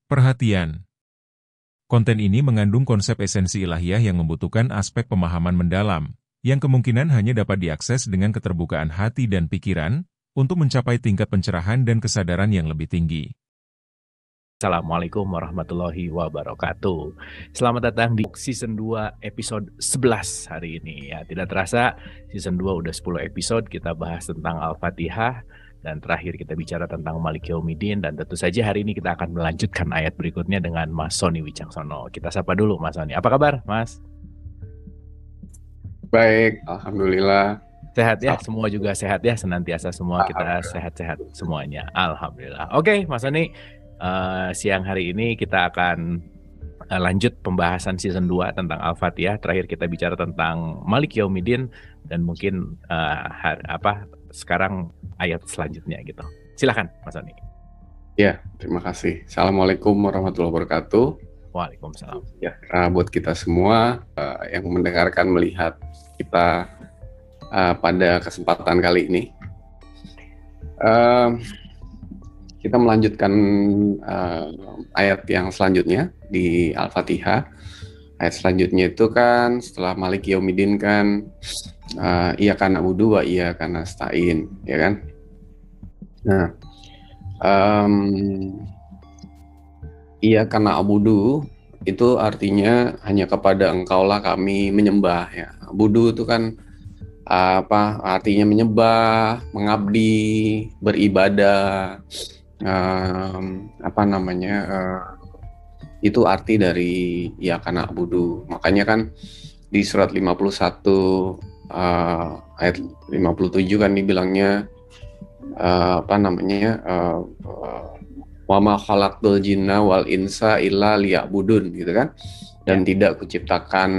Perhatian, konten ini mengandung konsep esensi ilahiyah yang membutuhkan aspek pemahaman mendalam, yang kemungkinan hanya dapat diakses dengan keterbukaan hati dan pikiran, untuk mencapai tingkat pencerahan dan kesadaran yang lebih tinggi. Assalamualaikum warahmatullahi wabarakatuh. Selamat datang di season 2 episode 11 hari ini. Ya, tidak terasa season 2 udah 10 episode kita bahas tentang Al-Fatihah dan terakhir kita bicara tentang Malik Yaumiddin, dan tentu saja hari ini kita akan melanjutkan ayat berikutnya dengan Mas Sony Wicaksono. Kita sapa dulu Mas Sony. Apa kabar, Mas? Baik, alhamdulillah. Sehat ya, semua juga sehat ya, senantiasa semua kita sehat-sehat semuanya. Alhamdulillah. Oke, Mas Sony. Siang hari ini kita akan lanjut pembahasan season 2 tentang Al-Fatihah. Terakhir kita bicara tentang Malik Yaumiddin dan mungkin sekarang ayat selanjutnya gitu. Silakan Mas Sony. Ya, terima kasih. Assalamualaikum warahmatullahi wabarakatuh. Waalaikumsalam. Ya, buat kita semua yang mendengarkan, melihat kita pada kesempatan kali ini. Kita melanjutkan ayat yang selanjutnya di Al-Fatihah. Ayat selanjutnya itu kan setelah Malik Yaumiddin kan Iyyaka na'budu wa iyyaka nasta'in, ya kan? Nah, Iyyaka na'budu itu artinya hanya kepada Engkaulah kami menyembah, ya. Budu itu kan artinya menyembah, mengabdi, beribadah. Itu arti dari Iyyaka na'budu. Makanya kan di surat 51 ayat 57 kan dibilangnya wa ma khalaqtul jinna wal insa illa liya'budun, gitu kan. Dan tidak kuciptakan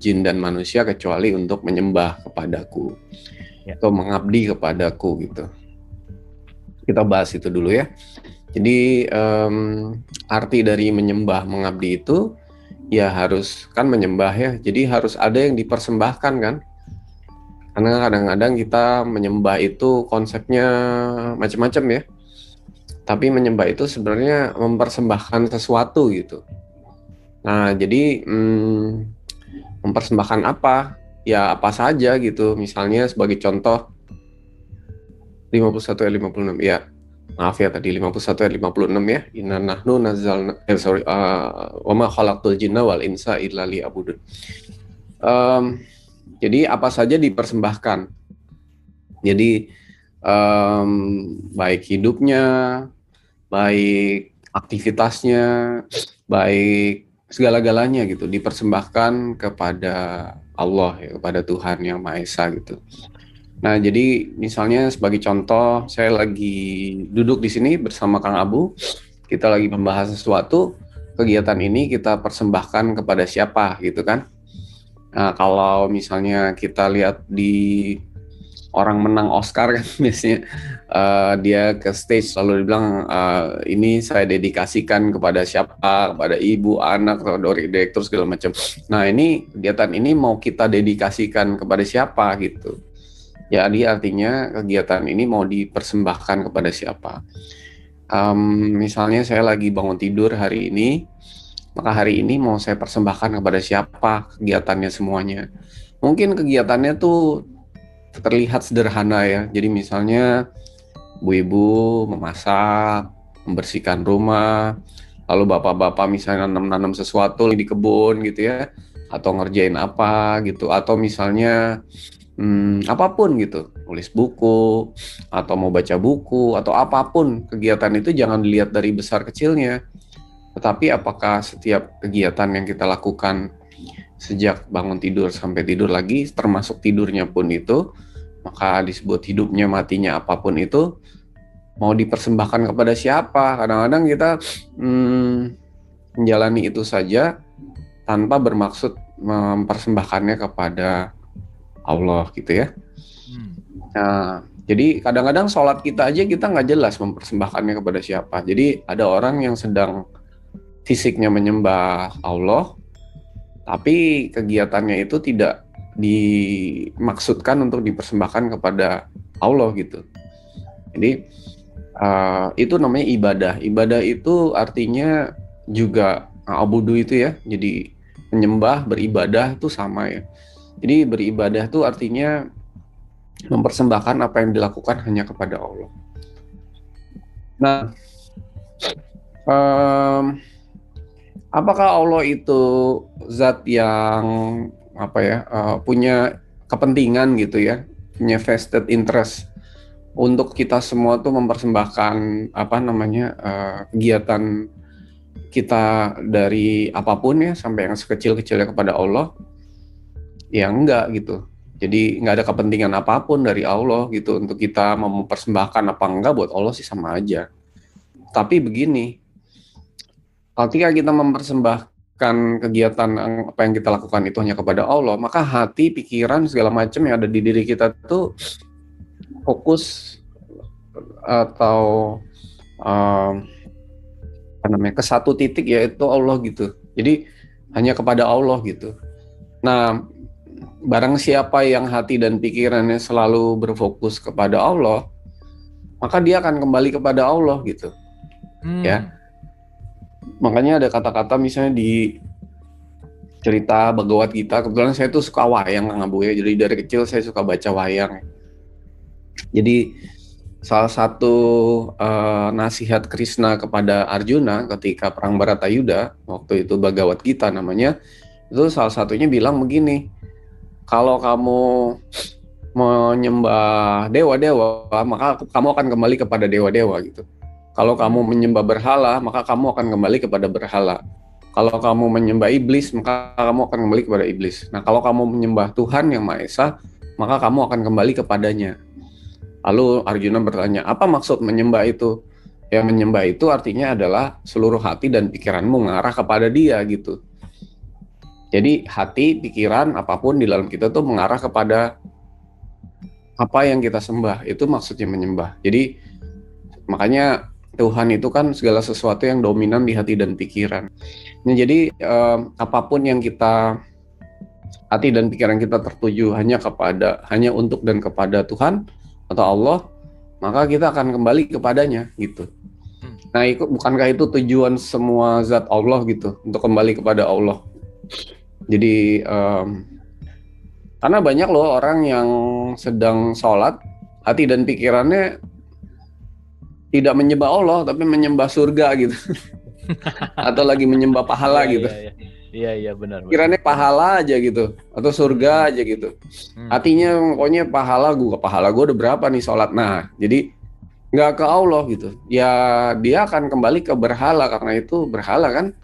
jin dan manusia kecuali untuk menyembah kepadaku, atau mengabdi kepadaku, gitu. Kita bahas itu dulu ya. Jadi arti dari menyembah, mengabdi itu ya harus kan menyembah ya. Jadi harus ada yang dipersembahkan kan. Karena kadang-kadang kita menyembah itu konsepnya macam-macam ya. Tapi menyembah itu sebenarnya mempersembahkan sesuatu gitu. Nah, jadi mempersembahkan apa? Ya apa saja gitu. Misalnya sebagai contoh 51 ayat 56 ya. Maaf ya, tadi 51 ayat 56 ya. Inna nahnu nazzalna wa ma khalaqtul jinna wal insa illa liya'budun. Jadi apa saja dipersembahkan. Jadi baik hidupnya, baik aktivitasnya, baik segala-galanya gitu dipersembahkan kepada Allah ya, kepada Tuhan yang Maha Esa gitu. Nah, jadi misalnya sebagai contoh, saya lagi duduk di sini bersama Kang Abu, kita lagi membahas sesuatu, kegiatan ini kita persembahkan kepada siapa gitu kan. Nah, kalau misalnya kita lihat di orang menang Oscar kan biasanya dia ke stage lalu dibilang ini saya dedikasikan kepada siapa, kepada ibu, anak, atau direktur segala macam. Nah, ini kegiatan ini mau kita dedikasikan kepada siapa gitu. Jadi artinya kegiatan ini mau dipersembahkan kepada siapa. Misalnya saya lagi bangun tidur hari ini, maka hari ini mau saya persembahkan kepada siapa kegiatannya semuanya. Mungkin kegiatannya tuh terlihat sederhana ya. Jadi misalnya ibu-ibu memasak, membersihkan rumah, lalu bapak-bapak misalnya nanam sesuatu di kebun gitu ya, atau ngerjain apa gitu, atau misalnya apapun gitu, nulis buku atau mau baca buku atau apapun kegiatan itu jangan dilihat dari besar kecilnya, tetapi apakah setiap kegiatan yang kita lakukan sejak bangun tidur sampai tidur lagi, termasuk tidurnya pun itu, maka disebut hidupnya matinya apapun itu mau dipersembahkan kepada siapa. Kadang-kadang kita menjalani itu saja tanpa bermaksud mempersembahkannya kepada Allah gitu ya. Nah, jadi kadang-kadang sholat kita aja kita nggak jelas mempersembahkannya kepada siapa. Jadi ada orang yang sedang fisiknya menyembah Allah, tapi kegiatannya itu tidak dimaksudkan untuk dipersembahkan kepada Allah gitu. Jadi itu namanya ibadah. Ibadah itu artinya juga abudu itu ya, jadi menyembah, beribadah itu sama ya. Jadi beribadah itu artinya mempersembahkan apa yang dilakukan hanya kepada Allah. Nah, apakah Allah itu zat yang punya kepentingan gitu ya, punya vested interest untuk kita semua tuh mempersembahkan kegiatan kita dari apapun ya sampai yang sekecil-kecilnya kepada Allah? Ya enggak gitu. Jadi nggak ada kepentingan apapun dari Allah gitu untuk kita mempersembahkan apa enggak buat Allah sih sama aja. Tapi begini, ketika kita mempersembahkan kegiatan apa yang kita lakukan itu hanya kepada Allah, maka hati, pikiran, segala macam yang ada di diri kita tuh fokus atau ke satu titik, yaitu Allah gitu. Jadi hanya kepada Allah gitu. Nah, barang siapa yang hati dan pikirannya selalu berfokus kepada Allah, maka dia akan kembali kepada Allah gitu. Ya. Makanya ada kata-kata misalnya di cerita Bhagavad Gita, kebetulan saya tuh suka wayang Kang Abu ya. Jadi dari kecil saya suka baca wayang. Jadi salah satu nasihat Krishna kepada Arjuna ketika perang Bharatayuda, waktu itu Bhagavad Gita namanya, itu salah satunya bilang begini, kalau kamu menyembah dewa-dewa, maka kamu akan kembali kepada dewa-dewa gitu. Kalau kamu menyembah berhala, maka kamu akan kembali kepada berhala. Kalau kamu menyembah iblis, maka kamu akan kembali kepada iblis. Nah, kalau kamu menyembah Tuhan Yang Maha Esa, maka kamu akan kembali kepadanya. Lalu Arjuna bertanya, apa maksud menyembah itu? Ya, menyembah itu artinya adalah seluruh hati dan pikiranmu mengarah kepada dia gitu. Jadi hati, pikiran, apapun di dalam kita tuh mengarah kepada apa yang kita sembah. Itu maksudnya menyembah. Jadi makanya Tuhan itu kan segala sesuatu yang dominan di hati dan pikiran. Nah, jadi apapun yang kita, hati dan pikiran kita tertuju hanya untuk dan kepada Tuhan atau Allah, maka kita akan kembali kepadanya gitu. Nah, bukankah itu tujuan semua zat Allah gitu, untuk kembali kepada Allah? Jadi karena banyak loh orang yang sedang sholat, hati dan pikirannya tidak menyembah Allah, tapi menyembah surga gitu. Atau lagi menyembah pahala gitu. Iya benar. Pikirannya pahala aja gitu, atau surga aja gitu. Hatinya pokoknya pahala gue udah berapa nih sholat. Nah, jadi nggak ke Allah gitu. Ya dia akan kembali ke berhala, karena itu berhala kan.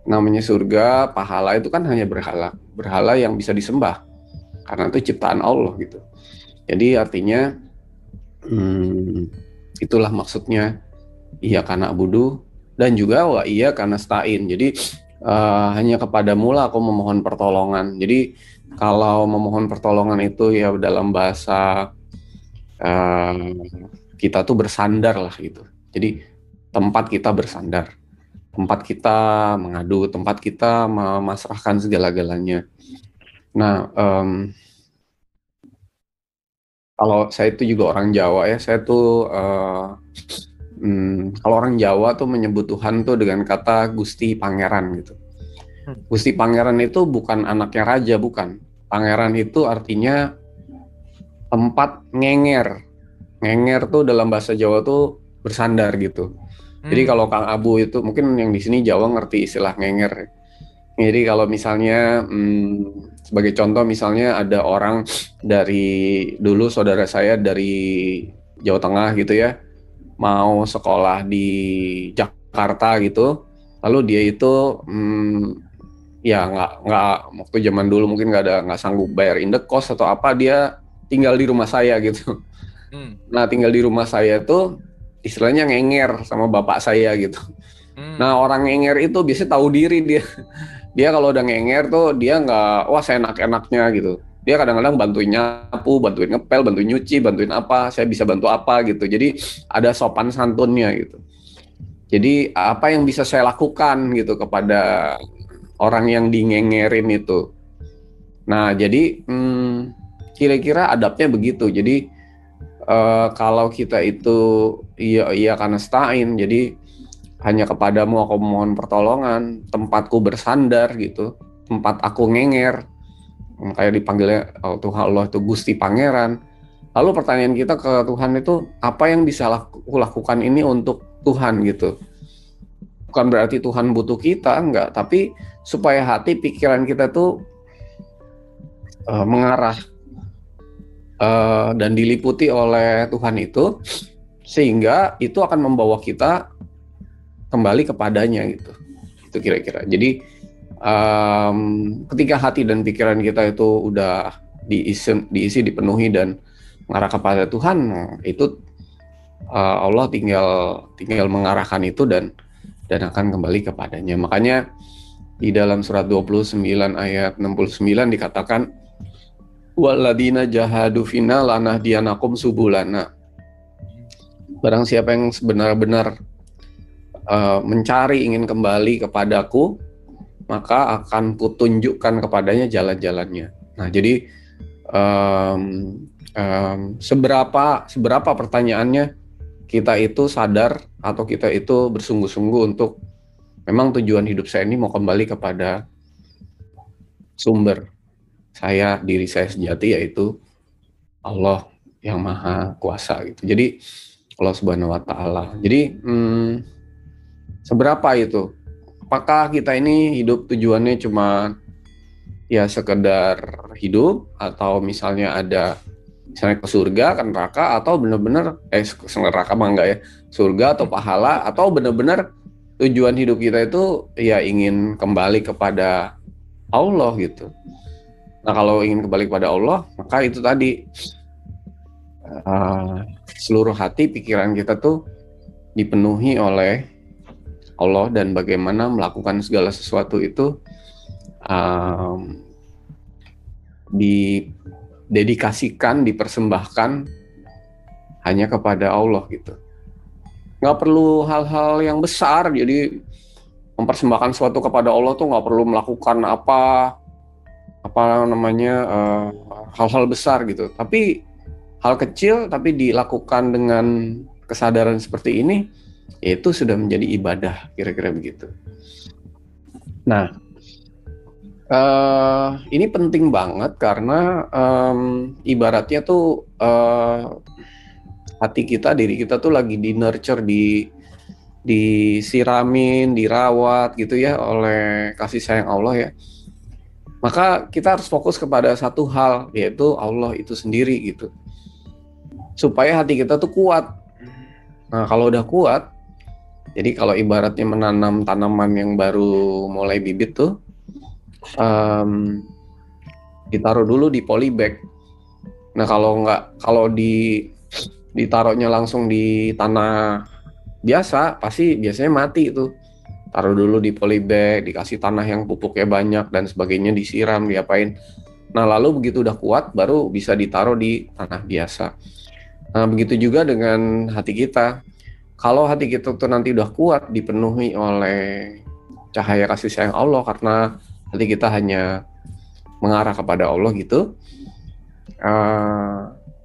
Namanya surga, pahala itu kan hanya berhala yang bisa disembah karena itu ciptaan Allah gitu. Jadi artinya itulah maksudnya iya karena abudu dan juga wa iya karena stain. Jadi hanya kepadamu lah aku memohon pertolongan. Jadi kalau memohon pertolongan itu ya dalam bahasa kita tuh bersandar lah gitu. Jadi tempat kita bersandar, tempat kita mengadu, tempat kita memasrahkan segala-galanya. Nah, kalau saya itu juga orang Jawa ya, saya tuh kalau orang Jawa tuh menyebut Tuhan tuh dengan kata Gusti Pangeran gitu. Gusti Pangeran itu bukan anaknya raja, bukan. Pangeran itu artinya tempat ngenger. Ngenger tuh dalam bahasa Jawa tuh bersandar gitu. Jadi kalau Kang Abu itu mungkin yang di sini Jawa ngerti istilah ngenger. Jadi kalau misalnya sebagai contoh misalnya ada orang dari dulu saudara saya dari Jawa Tengah gitu ya, mau sekolah di Jakarta gitu, lalu dia itu ya nggak waktu zaman dulu mungkin nggak sanggup bayar indekos atau apa, dia tinggal di rumah saya gitu. Nah, tinggal di rumah saya tuh istilahnya ngenger sama bapak saya gitu. Nah, orang ngenger itu biasanya tahu diri dia. Dia kalau udah ngenger tuh dia nggak, wah saya enak-enaknya gitu. Dia kadang-kadang bantuin nyapu, bantuin ngepel, bantuin nyuci, bantuin apa, saya bisa bantu apa gitu. Jadi ada sopan santunnya gitu. Jadi apa yang bisa saya lakukan gitu kepada orang yang dingengerin itu. Nah, jadi kira-kira adabnya begitu. Jadi kalau kita itu iya karena stain, jadi hanya kepadamu aku mohon pertolongan, tempatku bersandar gitu, tempat aku ngenger, kayak dipanggilnya Tuhan Allah itu Gusti Pangeran. Lalu pertanyaan kita ke Tuhan itu, apa yang bisa aku lakukan ini untuk Tuhan gitu. Bukan berarti Tuhan butuh kita, enggak, tapi supaya hati pikiran kita tuh mengarah dan diliputi oleh Tuhan itu, sehingga itu akan membawa kita kembali kepadanya gitu. Itu kira-kira. Jadi ketika hati dan pikiran kita itu udah diisi dipenuhi dan mengarah kepada Tuhan, itu Allah tinggal mengarahkan itu dan akan kembali kepadanya. Makanya di dalam surat 29 ayat 69 dikatakan, waladina jahadu fina lanahdiyanakum subulana. Barang siapa yang benar-benar mencari ingin kembali kepadaku, maka akan kutunjukkan kepadanya jalan-jalannya. Nah, jadi seberapa pertanyaannya kita itu sadar atau kita itu bersungguh-sungguh untuk memang tujuan hidup saya ini mau kembali kepada sumber saya, diri saya sejati, yaitu Allah yang Maha Kuasa gitu. Jadi Allah Subhanahu Wa Taala. Jadi seberapa itu? Apakah kita ini hidup tujuannya cuma ya sekedar hidup, atau misalnya misalnya ke surga, ke neraka, atau benar-benar neraka mah enggak ya, surga atau pahala, atau benar-benar tujuan hidup kita itu ya ingin kembali kepada Allah gitu. Nah, kalau ingin kembali kepada Allah, maka itu tadi seluruh hati pikiran kita tuh dipenuhi oleh Allah, dan bagaimana melakukan segala sesuatu itu didedikasikan, dipersembahkan hanya kepada Allah gitu. Nggak perlu hal-hal yang besar, jadi mempersembahkan sesuatu kepada Allah tuh nggak perlu melakukan hal-hal besar gitu. Tapi hal kecil tapi dilakukan dengan kesadaran seperti ini, itu sudah menjadi ibadah, kira-kira begitu. Nah, ini penting banget karena ibaratnya tuh hati kita, diri kita tuh lagi di nurture, disiramin, dirawat gitu ya oleh kasih sayang Allah ya. Maka kita harus fokus kepada satu hal, yaitu Allah itu sendiri gitu. Supaya hati kita tuh kuat. Nah, kalau udah kuat, jadi kalau ibaratnya menanam tanaman yang baru mulai bibit tuh, ditaruh dulu di polybag. Nah, kalau ditaruhnya langsung di tanah biasa, biasanya mati itu. Taruh dulu di polybag, dikasih tanah yang pupuknya banyak dan sebagainya, disiram, diapain. Nah, lalu begitu udah kuat, baru bisa ditaruh di tanah biasa. Nah, begitu juga dengan hati kita. Kalau hati kita tuh nanti udah kuat, dipenuhi oleh cahaya kasih sayang Allah, karena hati kita hanya mengarah kepada Allah gitu,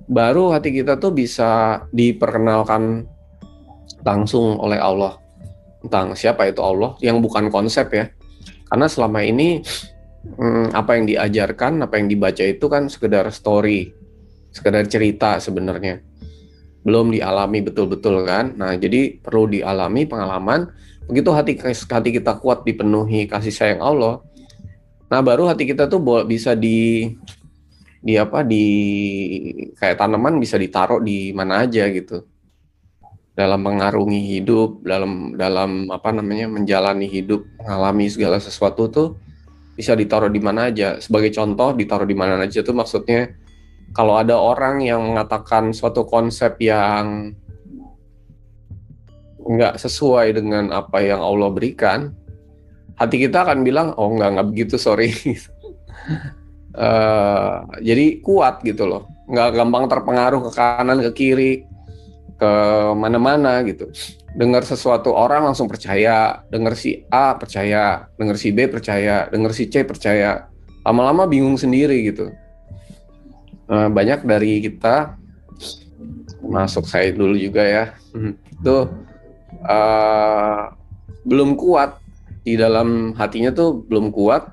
baru hati kita tuh bisa diperkenalkan langsung oleh Allah tentang siapa itu Allah, yang bukan konsep ya. Karena selama ini apa yang diajarkan, apa yang dibaca itu kan sekedar story, sekedar cerita sebenarnya, belum dialami betul-betul kan. Nah, jadi perlu dialami pengalaman. Begitu hati kita kuat, dipenuhi kasih sayang Allah, nah baru hati kita tuh bisa kayak tanaman, bisa ditaruh di mana aja gitu, dalam mengarungi hidup, dalam menjalani hidup, mengalami segala sesuatu tuh bisa ditaruh di mana aja. Sebagai contoh, ditaruh di mana aja tuh maksudnya, kalau ada orang yang mengatakan suatu konsep yang nggak sesuai dengan apa yang Allah berikan, hati kita akan bilang, oh nggak begitu, sorry. Jadi kuat gitu loh, nggak gampang terpengaruh ke kanan ke kiri, ke mana-mana gitu. Dengar sesuatu orang langsung percaya, dengar si A percaya, dengar si B percaya, dengar si C percaya. Lama-lama bingung sendiri gitu. Banyak dari kita, masuk saya dulu juga ya, itu belum kuat di dalam hatinya tuh belum kuat,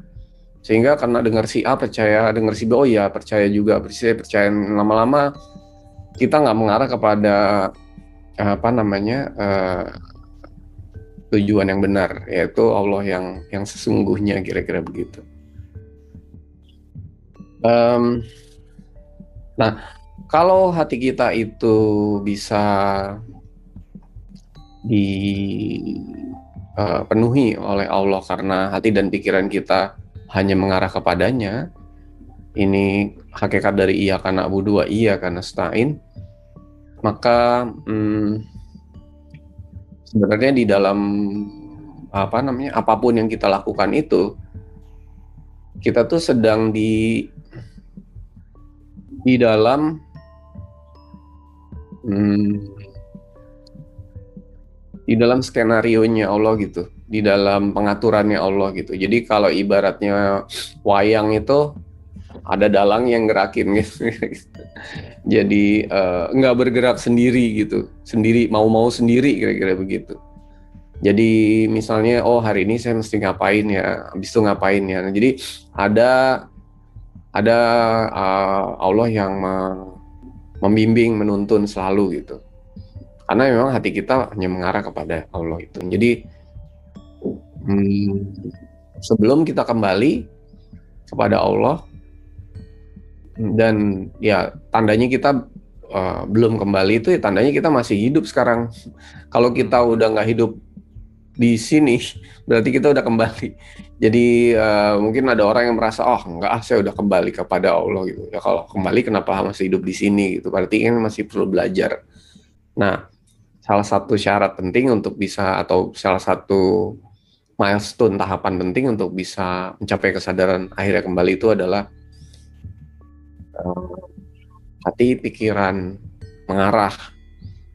sehingga karena dengar si A percaya, dengar si B oh ya percaya juga, percaya lama-lama kita nggak mengarah kepada tujuan yang benar, yaitu Allah yang sesungguhnya, kira-kira begitu. Nah, kalau hati kita itu bisa dipenuhi oleh Allah karena hati dan pikiran kita hanya mengarah kepadanya, ini hakikat dari iyyaka na'budu wa iyyaka nasta'in, maka sebenarnya di dalam apapun yang kita lakukan itu, kita tuh sedang di dalam di dalam skenarionya Allah gitu, di dalam pengaturannya Allah gitu. Jadi kalau ibaratnya wayang itu ada dalang yang gerakin gitu. Jadi nggak bergerak sendiri gitu, sendiri mau sendiri, kira-kira begitu. Jadi misalnya hari ini saya mesti ngapain ya, habis itu ngapain ya. Nah, jadi ada Allah yang membimbing, menuntun selalu gitu. Karena memang hati kita hanya mengarah kepada Allah itu. Jadi sebelum kita kembali kepada Allah, dan ya tandanya kita belum kembali itu ya tandanya kita masih hidup sekarang. Kalau kita udah nggak hidup di sini, berarti kita udah kembali. Jadi mungkin ada orang yang merasa enggak, saya udah kembali kepada Allah gitu. Ya kalau kembali kenapa masih hidup di sini gitu? Berarti kan masih perlu belajar. Nah, salah satu syarat penting untuk bisa, atau salah satu milestone, tahapan penting untuk bisa mencapai kesadaran akhirnya kembali itu adalah hati pikiran mengarah,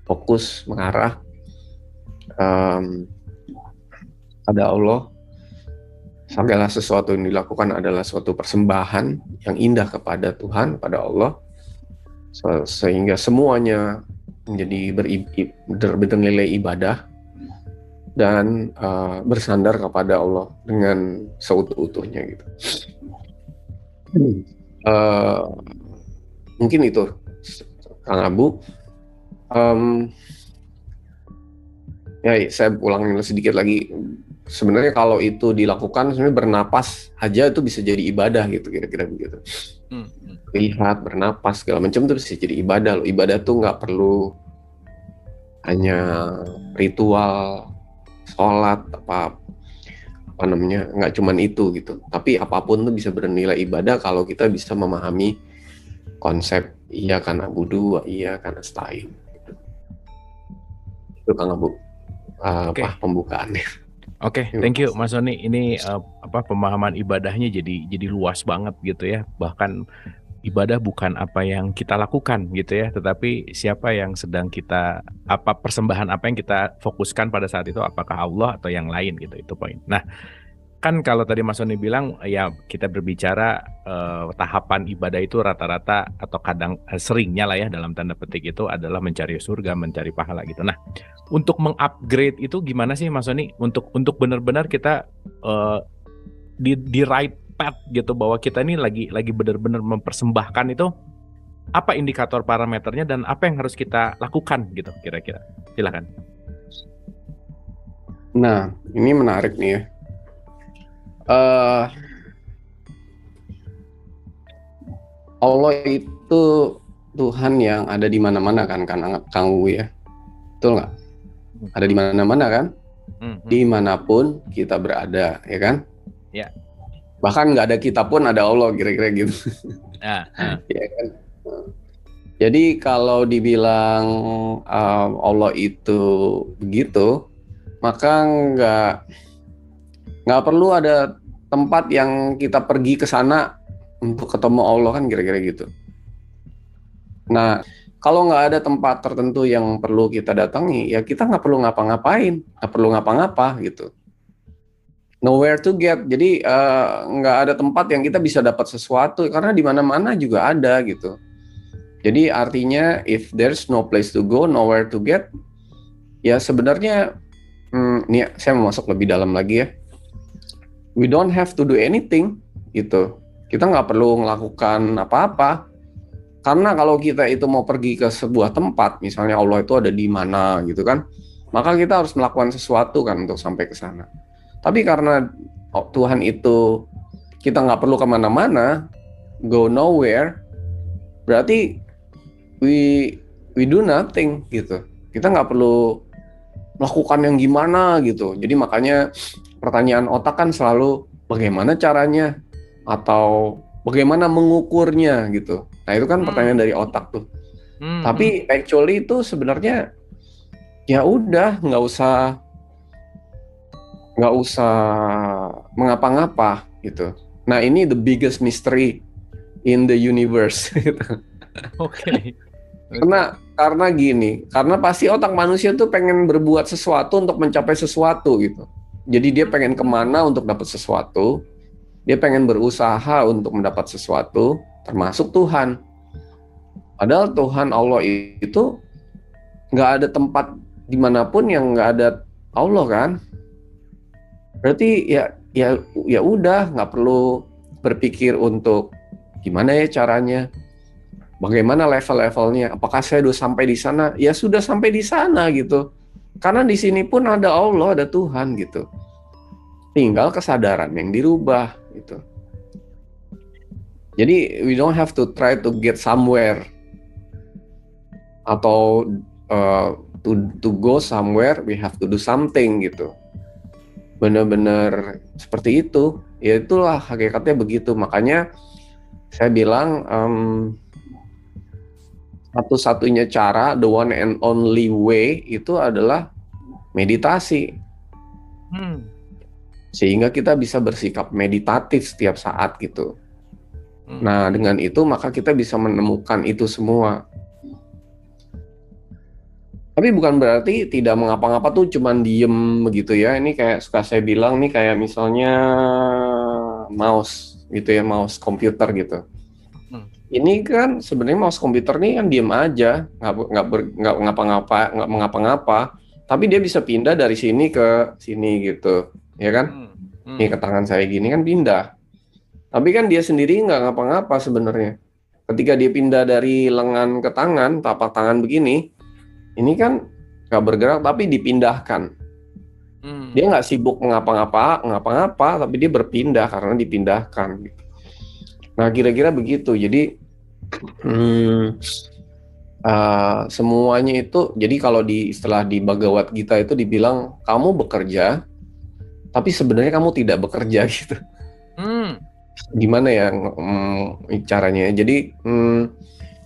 fokus mengarah pada Allah. Segala sesuatu yang dilakukan adalah suatu persembahan yang indah kepada Tuhan, pada Allah, sehingga semuanya menjadi bernilai ibadah dan bersandar kepada Allah dengan seutuh-utuhnya gitu. Mungkin itu, Kang Abu. Ya, saya ulangin sedikit lagi. Sebenarnya kalau itu dilakukan, sebenarnya bernapas aja itu bisa jadi ibadah gitu, kira-kira begitu. Lihat, bernapas, segala macam itu bisa jadi ibadah loh. Ibadah tuh nggak perlu hanya ritual, sholat, nggak cuman itu gitu. Tapi apapun tuh bisa bernilai ibadah kalau kita bisa memahami konsep iyyaka na'budu wa iyyaka nasta'in. Itu Kang Abu, pembukaannya. Oke, thank you Mas Sony. Ini pemahaman ibadahnya jadi luas banget gitu ya. Bahkan ibadah bukan apa yang kita lakukan gitu ya, tetapi siapa yang sedang kita, persembahan apa yang kita fokuskan pada saat itu, apakah Allah atau yang lain gitu, itu poin. Nah, kan kalau tadi Mas Sony bilang ya kita berbicara tahapan ibadah itu rata-rata atau kadang seringnya lah ya dalam tanda petik itu adalah mencari surga, mencari pahala gitu. Nah, untuk mengupgrade itu gimana sih Mas Sony untuk benar-benar kita di right path gitu, bahwa kita ini lagi benar-benar mempersembahkan itu, apa indikator parameternya dan apa yang harus kita lakukan gitu kira-kira? Silakan. Nah, ini menarik nih ya. Allah itu Tuhan yang ada di mana-mana kan Kang Wu ya, betul nggak? Ada di mana-mana kan? Dimanapun kita berada, ya kan? Ya. Bahkan nggak ada kita pun ada Allah, kira-kira gitu. Ya kan? Jadi kalau dibilang Allah itu begitu, maka nggak perlu ada tempat yang kita pergi ke sana untuk ketemu Allah, kan kira-kira gitu. Nah, kalau nggak ada tempat tertentu yang perlu kita datangi, ya kita nggak perlu ngapa-ngapain, nggak perlu ngapa-ngapa gitu. Nowhere to get, jadi nggak ada tempat yang kita bisa dapat sesuatu, karena di mana-mana juga ada gitu. Jadi artinya if there's no place to go, nowhere to get, ya sebenarnya Ini saya mau masuk lebih dalam lagi ya. We don't have to do anything gitu. Kita nggak perlu melakukan apa-apa. Karena kalau kita itu mau pergi ke sebuah tempat, misalnya Allah itu ada di mana gitu kan, maka kita harus melakukan sesuatu kan untuk sampai ke sana. Tapi karena Tuhan itu kita nggak perlu kemana-mana, go nowhere, berarti we do nothing gitu. Kita nggak perlu melakukan yang gimana gitu. Jadi makanya pertanyaan otak kan selalu bagaimana caranya atau bagaimana mengukurnya gitu. Nah itu kan pertanyaan dari otak tuh. Tapi actually itu sebenarnya ya udah nggak usah mengapa-ngapa gitu. Nah ini the biggest mystery in the universe. Oke. Karena gini, karena pasti otak manusia tuh pengen berbuat sesuatu untuk mencapai sesuatu gitu. Jadi dia pengen kemana untuk dapat sesuatu, dia pengen berusaha untuk mendapat sesuatu, termasuk Tuhan. Padahal Tuhan Allah itu nggak ada tempat dimanapun yang nggak ada Allah kan. Berarti ya udah nggak perlu berpikir untuk gimana ya caranya, bagaimana level-levelnya, apakah saya udah sampai di sana? Ya sudah sampai di sana gitu. Karena di sini pun ada Allah, ada Tuhan gitu. Tinggal kesadaran yang dirubah gitu. Jadi we don't have to try to get somewhere atau to go somewhere we have to do something gitu. Benar-benar seperti itu. Ya itulah hakikatnya begitu. Makanya saya bilang satu-satunya cara, the one and only way itu adalah meditasi. Sehingga kita bisa bersikap meditatif setiap saat gitu. Nah dengan itu maka kita bisa menemukan itu semua. Tapi bukan berarti tidak mengapa-ngapa tuh cuman diem begitu ya. Ini kayak suka saya bilang nih kayak misalnya mouse gitu ya, mouse komputer gitu. Ini kan sebenarnya mouse komputer nih kan diem aja, nggak mengapa-ngapa, tapi dia bisa pindah dari sini ke sini gitu, ya kan? Nih ke tangan saya gini kan pindah. Tapi kan dia sendiri nggak ngapa-ngapa sebenarnya. Ketika dia pindah dari lengan ke tangan, tapak tangan begini, ini kan nggak bergerak tapi dipindahkan. Dia nggak sibuk ngapa-ngapa, tapi dia berpindah karena dipindahkan. Nah kira-kira begitu. Jadi semuanya itu. Jadi kalau di istilah di Bhagavad Gita itu dibilang kamu bekerja, tapi sebenarnya kamu tidak bekerja gitu. Gimana ya caranya? Jadi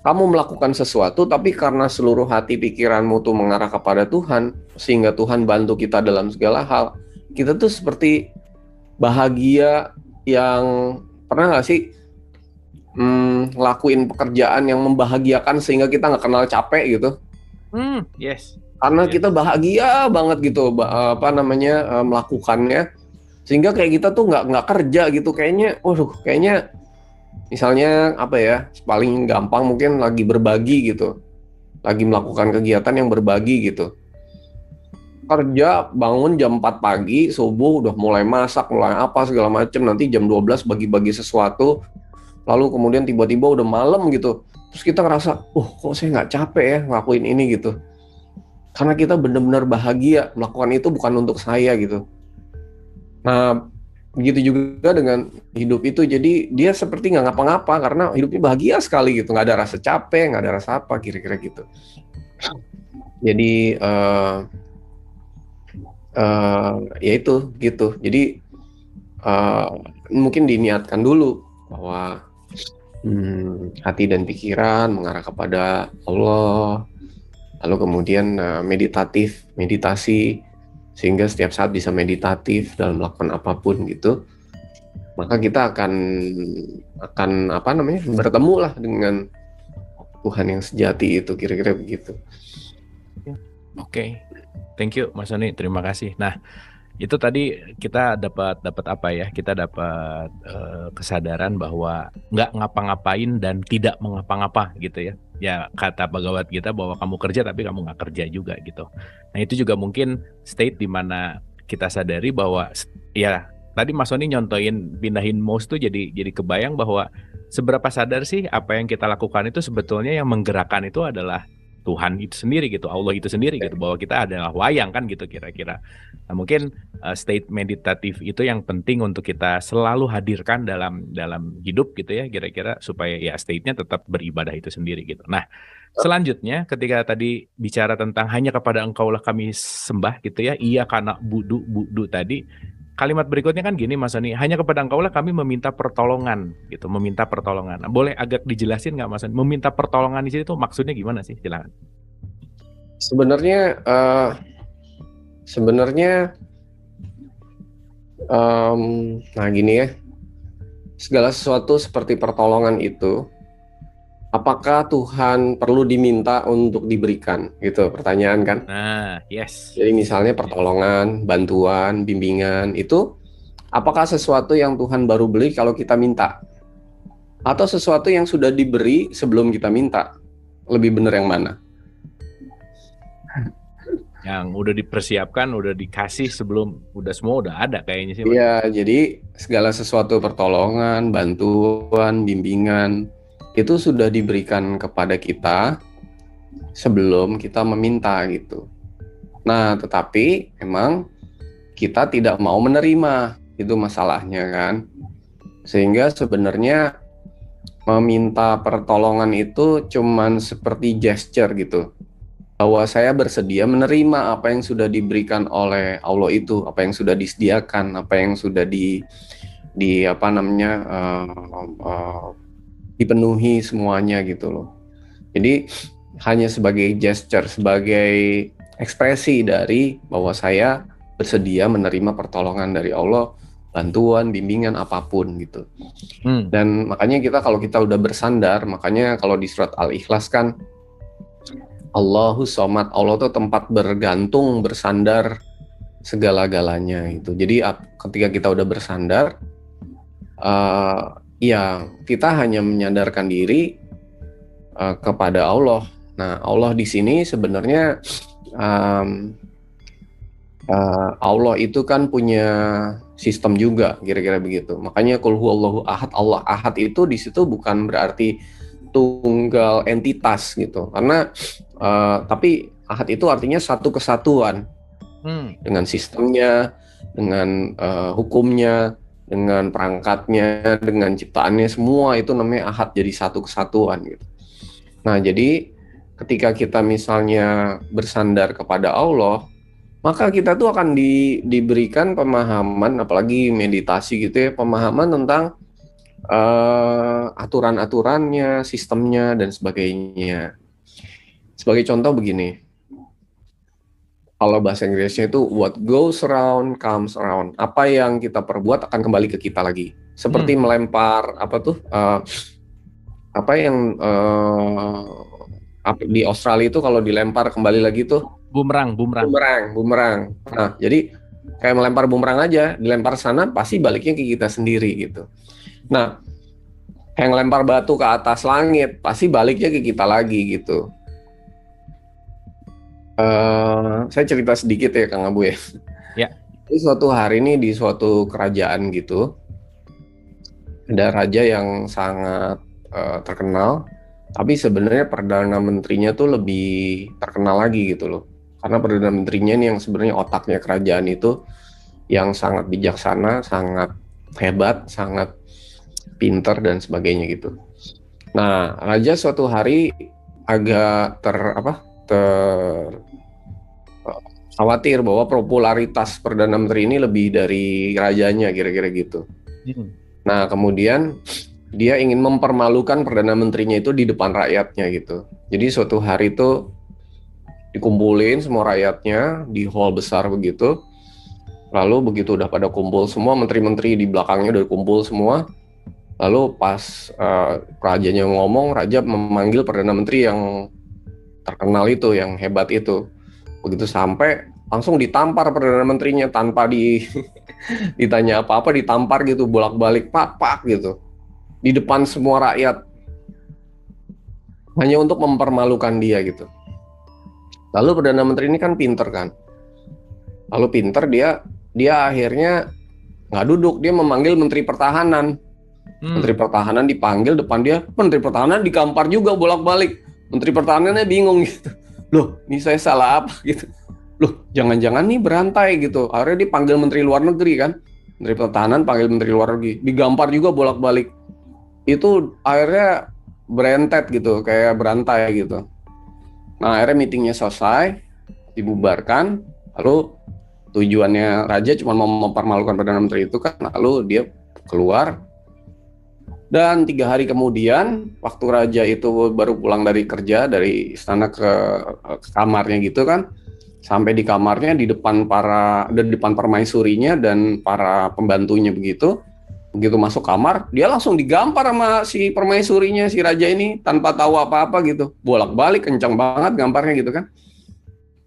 kamu melakukan sesuatu, tapi karena seluruh hati pikiranmu tuh mengarah kepada Tuhan, sehingga Tuhan bantu kita dalam segala hal. Kita tuh seperti bahagia yang pernah nggak sih ngelakuin pekerjaan yang membahagiakan sehingga kita nggak kenal capek gitu. Yes. Karena kita bahagia banget gitu, melakukannya, sehingga kayak kita tuh nggak kerja gitu. Kayaknya misalnya apa ya, paling gampang mungkin lagi berbagi gitu, lagi melakukan kegiatan yang berbagi gitu. Kerja bangun jam 4 pagi, subuh udah mulai masak, mulai apa segala macem, nanti jam 12 bagi-bagi sesuatu, lalu kemudian tiba-tiba udah malam gitu. Terus kita ngerasa, kok saya nggak capek ya ngelakuin ini gitu. Karena kita benar-benar bahagia melakukan itu bukan untuk saya gitu. Nah, begitu juga dengan hidup itu. Jadi dia seperti nggak ngapa-ngapa karena hidupnya bahagia sekali gitu. Nggak ada rasa capek, nggak ada rasa apa, kira-kira gitu. Jadi ya itu gitu. Jadi mungkin diniatkan dulu bahwa hati dan pikiran mengarah kepada Allah, lalu kemudian meditasi, sehingga setiap saat bisa meditatif dalam melakukan apapun gitu, maka kita akan bertemu lah dengan Tuhan yang sejati itu, kira-kira begitu. Oke. Thank you Mas Sony, terima kasih. Nah Itu tadi kita dapat apa ya? Kita dapat kesadaran bahwa nggak ngapa-ngapain dan tidak mengapa-ngapa gitu ya. Ya kata Bhagavad Gita bahwa kamu kerja tapi kamu nggak kerja juga gitu. Nah itu juga mungkin state di mana kita sadari bahwa ya tadi Mas Sony nyontoin pindahin mouse tuh jadi kebayang bahwa seberapa sadar sih apa yang kita lakukan itu sebetulnya yang menggerakkan itu adalah Tuhan itu sendiri gitu, Allah itu sendiri gitu, bahwa kita adalah wayang kan gitu kira-kira. Nah mungkin state meditatif itu yang penting untuk kita selalu hadirkan dalam hidup gitu ya kira-kira supaya ya state-nya tetap beribadah itu sendiri gitu. Nah selanjutnya ketika tadi bicara tentang hanya kepada Engkaulah kami sembah gitu ya, iya karena budu tadi. Kalimat berikutnya kan gini Mas Sony, hanya kepada Engkaulah kami meminta pertolongan gitu, meminta pertolongan. Nah, boleh agak dijelasin nggak Mas Sony? Meminta pertolongan di sini tuh maksudnya gimana sih? Silakan. Sebenarnya nah gini ya, segala sesuatu seperti pertolongan itu, apakah Tuhan perlu diminta untuk diberikan? Gitu pertanyaan kan. Nah, yes. Jadi misalnya pertolongan, bantuan, bimbingan itu apakah sesuatu yang Tuhan baru beli kalau kita minta? Atau sesuatu yang sudah diberi sebelum kita minta? Lebih benar yang mana? Yang udah dipersiapkan, udah dikasih sebelum, udah semua udah ada kayaknya sih. Iya, jadi segala sesuatu pertolongan, bantuan, bimbingan itu sudah diberikan kepada kita sebelum kita meminta gitu. Nah, tetapi emang kita tidak mau menerima, itu masalahnya kan. Sehingga sebenarnya meminta pertolongan itu cuman seperti gesture gitu. Bahwa saya bersedia menerima apa yang sudah diberikan oleh Allah itu, apa yang sudah disediakan, apa yang sudah dipenuhi semuanya gitu loh. Jadi hanya sebagai gesture, sebagai ekspresi dari bahwa saya bersedia menerima pertolongan dari Allah, bantuan, bimbingan apapun gitu. Dan makanya kalau kita udah bersandar, makanya kalau di surat Al-Ikhlas kan Allahus Somad, Allah itu tempat bergantung, bersandar segala-galanya gitu. Jadi ketika kita udah bersandar, ya kita hanya menyadarkan diri kepada Allah. Nah, Allah di sini sebenarnya Allah itu kan punya sistem juga, kira-kira begitu. Makanya Qul huwallahu ahad, Allah ahad itu di situ bukan berarti tunggal entitas gitu, karena tapi ahad itu artinya satu kesatuan dengan sistemnya, dengan hukumnya, dengan perangkatnya, dengan ciptaannya, semua itu namanya ahad, jadi satu kesatuan gitu. Nah jadi ketika kita misalnya bersandar kepada Allah, maka kita tuh akan diberikan pemahaman, apalagi meditasi gitu ya, pemahaman tentang aturan-aturannya, sistemnya, dan sebagainya. Sebagai contoh begini, kalau bahasa Inggrisnya itu what goes around comes around. Apa yang kita perbuat akan kembali ke kita lagi. Seperti melempar di Australia itu kalau dilempar kembali lagi tuh bumerang. Nah, jadi kayak melempar bumerang aja, dilempar sana pasti baliknya ke kita sendiri gitu. Nah, yang lempar batu ke atas langit pasti baliknya ke kita lagi gitu. Saya cerita sedikit ya Kang Abu ya. Ya. Jadi suatu hari ini di suatu kerajaan gitu, ada raja yang sangat terkenal, tapi sebenarnya perdana menterinya tuh lebih terkenal lagi gitu loh. Karena perdana menterinya ini yang sebenarnya otaknya kerajaan itu, yang sangat bijaksana, sangat hebat, sangat pinter dan sebagainya gitu. Nah, raja suatu hari agak khawatir bahwa popularitas perdana menteri ini lebih dari rajanya, kira-kira gitu. Nah, kemudian dia ingin mempermalukan perdana menterinya itu di depan rakyatnya gitu. Jadi suatu hari itu dikumpulin semua rakyatnya di hall besar begitu. Lalu begitu udah pada kumpul semua, menteri-menteri di belakangnya udah kumpul semua. Lalu pas rajanya ngomong, raja memanggil perdana menteri yang terkenal itu, yang hebat itu. Begitu sampai langsung ditampar Perdana Menterinya tanpa ditanya apa-apa, ditampar gitu bolak-balik, pak gitu, di depan semua rakyat, hanya untuk mempermalukan dia gitu. Lalu Perdana Menteri ini kan pinter kan, lalu pinter dia akhirnya nggak duduk, dia memanggil Menteri Pertahanan. Menteri Pertahanan dipanggil depan dia, Menteri Pertahanan digampar juga bolak-balik. Menteri Pertahanannya bingung gitu, loh ini saya salah apa gitu, loh jangan-jangan nih berantai gitu. Akhirnya dipanggil Menteri Luar Negeri kan, Menteri Pertahanan panggil Menteri Luar Negeri, digampar juga bolak-balik. Itu akhirnya berentet gitu, kayak berantai gitu. Nah akhirnya meetingnya selesai, dibubarkan. Lalu tujuannya raja cuma mau mempermalukan Perdana Menteri itu kan, lalu dia keluar. Dan 3 hari kemudian, waktu raja itu baru pulang dari kerja, dari istana ke kamarnya gitu kan, sampai di kamarnya di depan permaisurinya dan para pembantunya begitu masuk kamar, dia langsung digampar sama si permaisurinya, si raja ini tanpa tahu apa-apa gitu, bolak-balik kencang banget gamparnya gitu kan.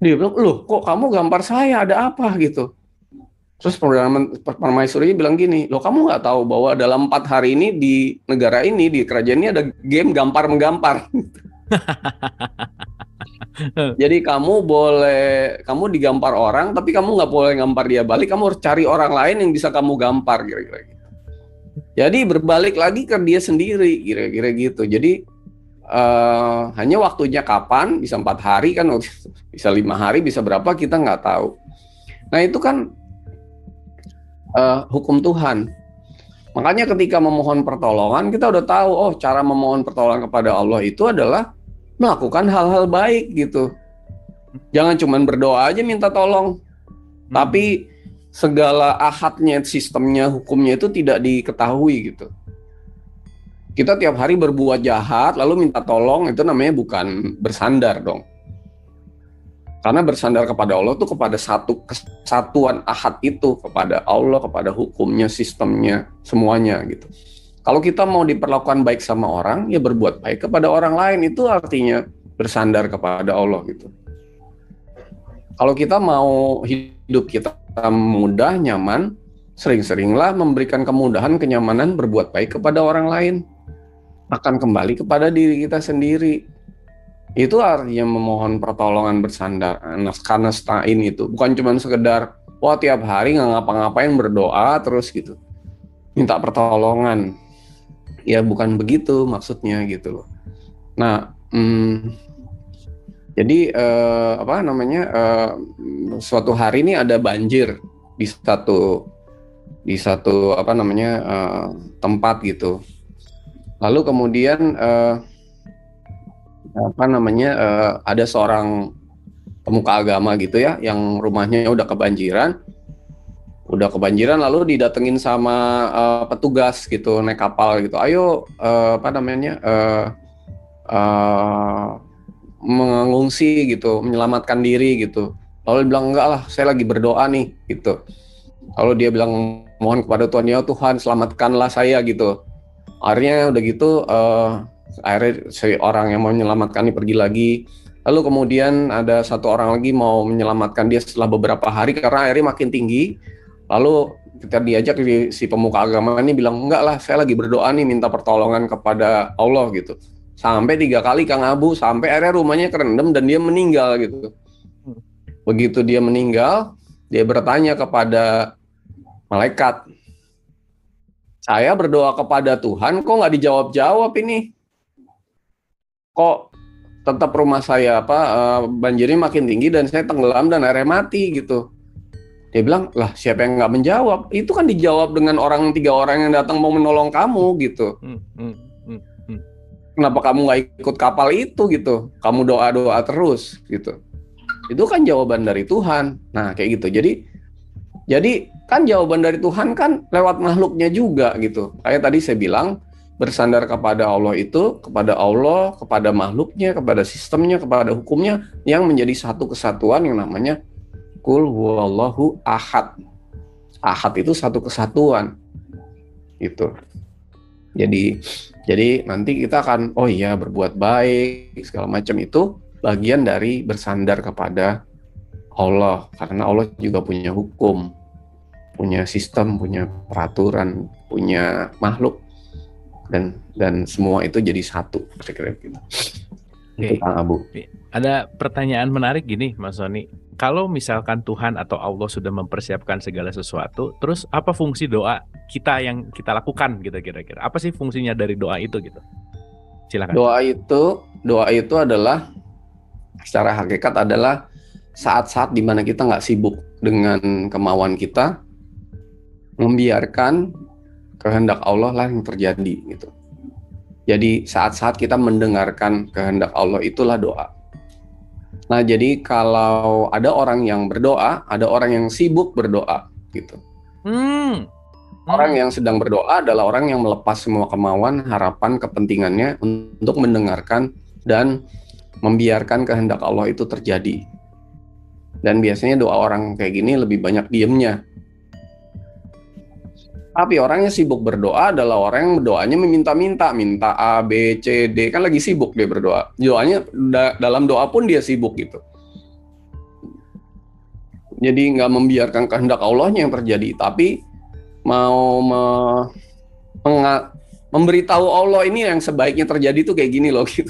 Dia bilang, loh kok kamu gampar saya, ada apa gitu. Terus permaisurinya bilang gini, loh kamu nggak tahu bahwa dalam 4 hari ini di negara ini, di kerajaan ini ada game gampar-menggampar. Jadi kamu digampar orang, tapi kamu nggak boleh gampar dia balik, kamu harus cari orang lain yang bisa kamu gampar, kira-kira gitu. Jadi berbalik lagi ke dia sendiri, kira-kira gitu. Jadi hanya waktunya kapan, bisa 4 hari kan, bisa 5 hari, bisa berapa, kita nggak tahu. Nah itu kan hukum Tuhan. Makanya ketika memohon pertolongan, kita udah tahu, oh cara memohon pertolongan kepada Allah itu adalah melakukan hal-hal baik gitu. Jangan cuma berdoa aja minta tolong, tapi segala ahadnya, sistemnya, hukumnya itu tidak diketahui gitu. Kita tiap hari berbuat jahat, lalu minta tolong, itu namanya bukan bersandar dong. Karena bersandar kepada Allah itu kepada satu kesatuan ahad itu, kepada Allah, kepada hukumnya, sistemnya, semuanya gitu. Kalau kita mau diperlakukan baik sama orang, ya berbuat baik kepada orang lain, itu artinya bersandar kepada Allah gitu. Kalau kita mau hidup kita mudah, nyaman, sering-seringlah memberikan kemudahan, kenyamanan, berbuat baik kepada orang lain. Akan kembali kepada diri kita sendiri. Itu artinya memohon pertolongan bersandar, kanastain itu. Bukan cuma sekedar, wah tiap hari nggak ngapa-ngapain berdoa terus gitu, minta pertolongan. Ya bukan begitu maksudnya gitu loh. Nah, jadi suatu hari ini ada banjir di satu tempat gitu. Lalu kemudian ada seorang pemuka agama gitu ya, yang rumahnya udah kebanjiran lalu didatengin sama petugas gitu, naik kapal gitu, ayo mengungsi gitu, menyelamatkan diri gitu. Lalu dia bilang, enggak lah, saya lagi berdoa nih gitu. Lalu dia bilang, mohon kepada Tuhan, ya Tuhan selamatkanlah saya gitu. Akhirnya udah gitu akhirnya si orang yang mau menyelamatkan ini pergi lagi. Lalu kemudian ada satu orang lagi mau menyelamatkan dia setelah beberapa hari karena airnya makin tinggi. Lalu kita diajak, si pemuka agama ini bilang, enggak lah, saya lagi berdoa nih, minta pertolongan kepada Allah gitu. Sampai 3 kali Kang Abu, sampai akhirnya rumahnya kerendam dan dia meninggal gitu. Begitu dia meninggal, dia bertanya kepada malaikat, saya berdoa kepada Tuhan kok nggak dijawab-jawab ini? Kok tetap rumah saya banjirnya makin tinggi dan saya tenggelam dan airnya mati gitu. Dia bilang, lah siapa yang nggak menjawab? Itu kan dijawab dengan 3 orang yang datang mau menolong kamu gitu. Kenapa kamu nggak ikut kapal itu gitu? Kamu doa-doa terus gitu. Itu kan jawaban dari Tuhan. Nah kayak gitu. Jadi kan jawaban dari Tuhan kan lewat makhluknya juga gitu. Kayak tadi saya bilang, bersandar kepada Allah itu, kepada Allah, kepada makhluknya, kepada sistemnya, kepada hukumnya, yang menjadi satu kesatuan yang namanya Qul huwallahu ahad. Ahad itu satu kesatuan gitu. Jadi nanti kita akan, oh iya, berbuat baik segala macam, itu bagian dari bersandar kepada Allah, karena Allah juga punya hukum, punya sistem, punya peraturan, punya makhluk, dan semua itu jadi satu, kira-kira gitu. Itu Oke. Kang Abu. Ada pertanyaan menarik gini, Mas Sony. Kalau misalkan Tuhan atau Allah sudah mempersiapkan segala sesuatu, terus apa fungsi doa kita yang kita lakukan gitu kira-kira? Apa sih fungsinya dari doa itu gitu? Silakan. Doa itu adalah secara hakikat adalah saat-saat dimana kita nggak sibuk dengan kemauan kita, membiarkan kehendak Allah lah yang terjadi gitu. Jadi saat-saat kita mendengarkan kehendak Allah itulah doa. Nah, jadi kalau ada orang yang berdoa, ada orang yang sibuk berdoa gitu. Orang yang sedang berdoa adalah orang yang melepas semua kemauan, harapan, kepentingannya untuk mendengarkan dan membiarkan kehendak Allah itu terjadi. Dan biasanya doa orang kayak gini lebih banyak diemnya. Tapi orang yang sibuk berdoa adalah orang yang doanya meminta-minta, minta A, B, C, D, kan lagi sibuk dia berdoa. Doanya dalam doa pun dia sibuk gitu. Jadi nggak membiarkan kehendak Allahnya yang terjadi, tapi mau memberitahu Allah ini yang sebaiknya terjadi tuh kayak gini loh gitu.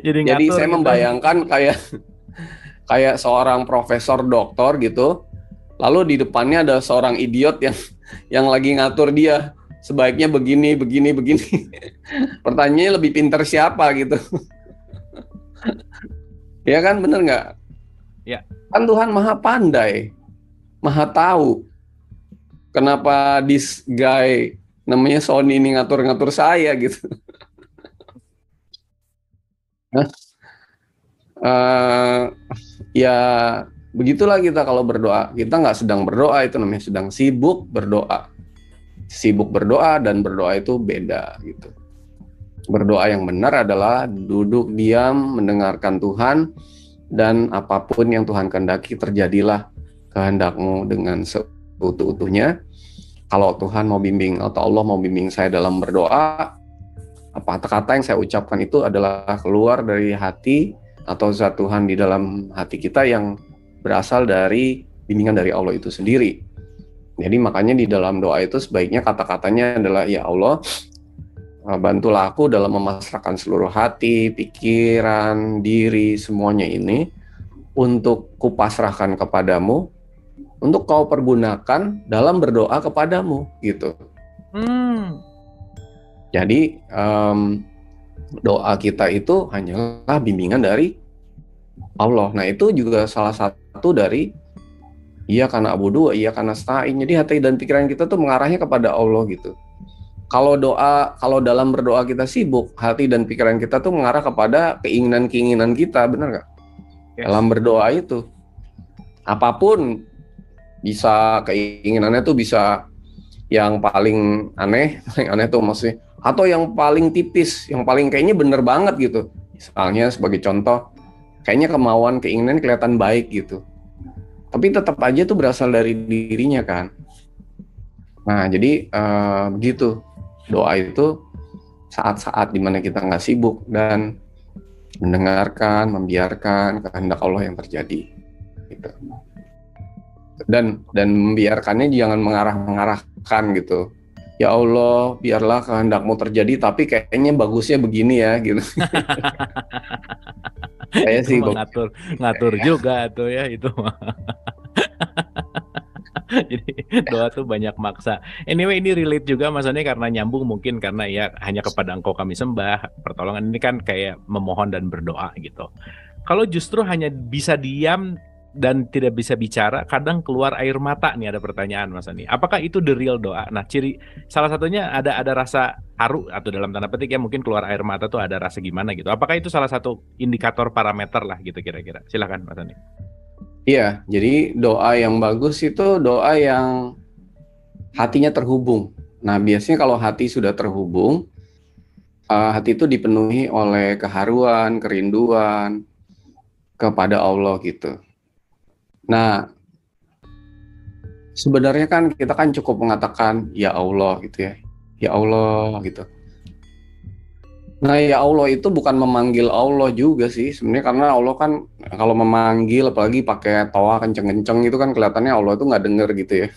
Jadi saya gitu. Membayangkan kayak seorang profesor doktor gitu. Lalu di depannya ada seorang idiot yang lagi ngatur dia sebaiknya begini. Pertanyaannya lebih pintar siapa gitu? Ya kan, bener nggak? Ya. Kan Tuhan maha pandai, maha tahu. Kenapa this guy namanya Sony ini ngatur-ngatur saya gitu? Ya begitulah kita kalau berdoa. Kita nggak sedang berdoa, itu namanya sedang sibuk berdoa. Sibuk berdoa dan berdoa itu beda gitu. Berdoa yang benar adalah duduk diam, mendengarkan Tuhan, dan apapun yang Tuhan kehendaki terjadilah kehendakmu dengan seutuh-utuhnya. Kalau Tuhan mau bimbing atau Allah mau bimbing saya dalam berdoa, apa kata-kata yang saya ucapkan itu adalah keluar dari hati atau zat Tuhan di dalam hati kita yang berasal dari bimbingan dari Allah itu sendiri. Jadi makanya di dalam doa itu sebaiknya kata-katanya adalah, ya Allah, bantulah aku dalam memasrahkan seluruh hati, pikiran, diri, semuanya ini untuk kupasrahkan kepadamu, untuk kau pergunakan dalam berdoa kepadamu gitu. Jadi doa kita itu hanyalah bimbingan dari Allah. Nah itu juga salah satu dari iya karena abudu, iya karena nasta'in. Jadi hati dan pikiran kita tuh mengarahnya kepada Allah gitu. Kalau dalam berdoa kita sibuk, hati dan pikiran kita tuh mengarah kepada keinginan-keinginan kita, benar nggak? Yes. Dalam berdoa itu apapun bisa, keinginannya tuh bisa yang paling aneh tuh maksudnya, atau yang paling tipis, yang paling kayaknya bener banget gitu. Misalnya sebagai contoh, kayaknya kemauan, keinginan kelihatan baik gitu. Tapi tetap aja tuh berasal dari dirinya kan. Nah jadi begitu. Doa itu saat-saat dimana kita nggak sibuk dan mendengarkan, membiarkan kehendak Allah yang terjadi. Gitu. Dan membiarkannya jangan mengarahkan gitu. Ya Allah, biarlah kehendakmu terjadi, tapi kayaknya bagusnya begini ya gitu. Saya sih ngatur juga tuh ya itu. Jadi doa tuh banyak maksa. Anyway, ini relate juga Mas Sony karena nyambung mungkin karena ya hanya kepada Engkau kami sembah. Pertolongan ini kan kayak memohon dan berdoa gitu. Kalau justru hanya bisa diam dan tidak bisa bicara, kadang keluar air mata nih, ada pertanyaan Mas Sony. Apakah itu the real doa? Nah, salah satunya ada rasa haru atau dalam tanda petik ya mungkin keluar air mata tuh ada rasa gimana gitu. Apakah itu salah satu indikator parameter lah gitu kira-kira? Silakan Mas Sony. Iya, jadi doa yang bagus itu doa yang hatinya terhubung. Nah, biasanya kalau hati sudah terhubung, hati itu dipenuhi oleh keharuan, kerinduan kepada Allah gitu. Nah, sebenarnya kan kita kan cukup mengatakan ya Allah gitu ya Allah gitu. Nah, ya Allah itu bukan memanggil Allah juga sih sebenarnya, karena Allah kan kalau memanggil apalagi pakai toa kenceng-kenceng itu kan kelihatannya Allah itu nggak denger gitu ya.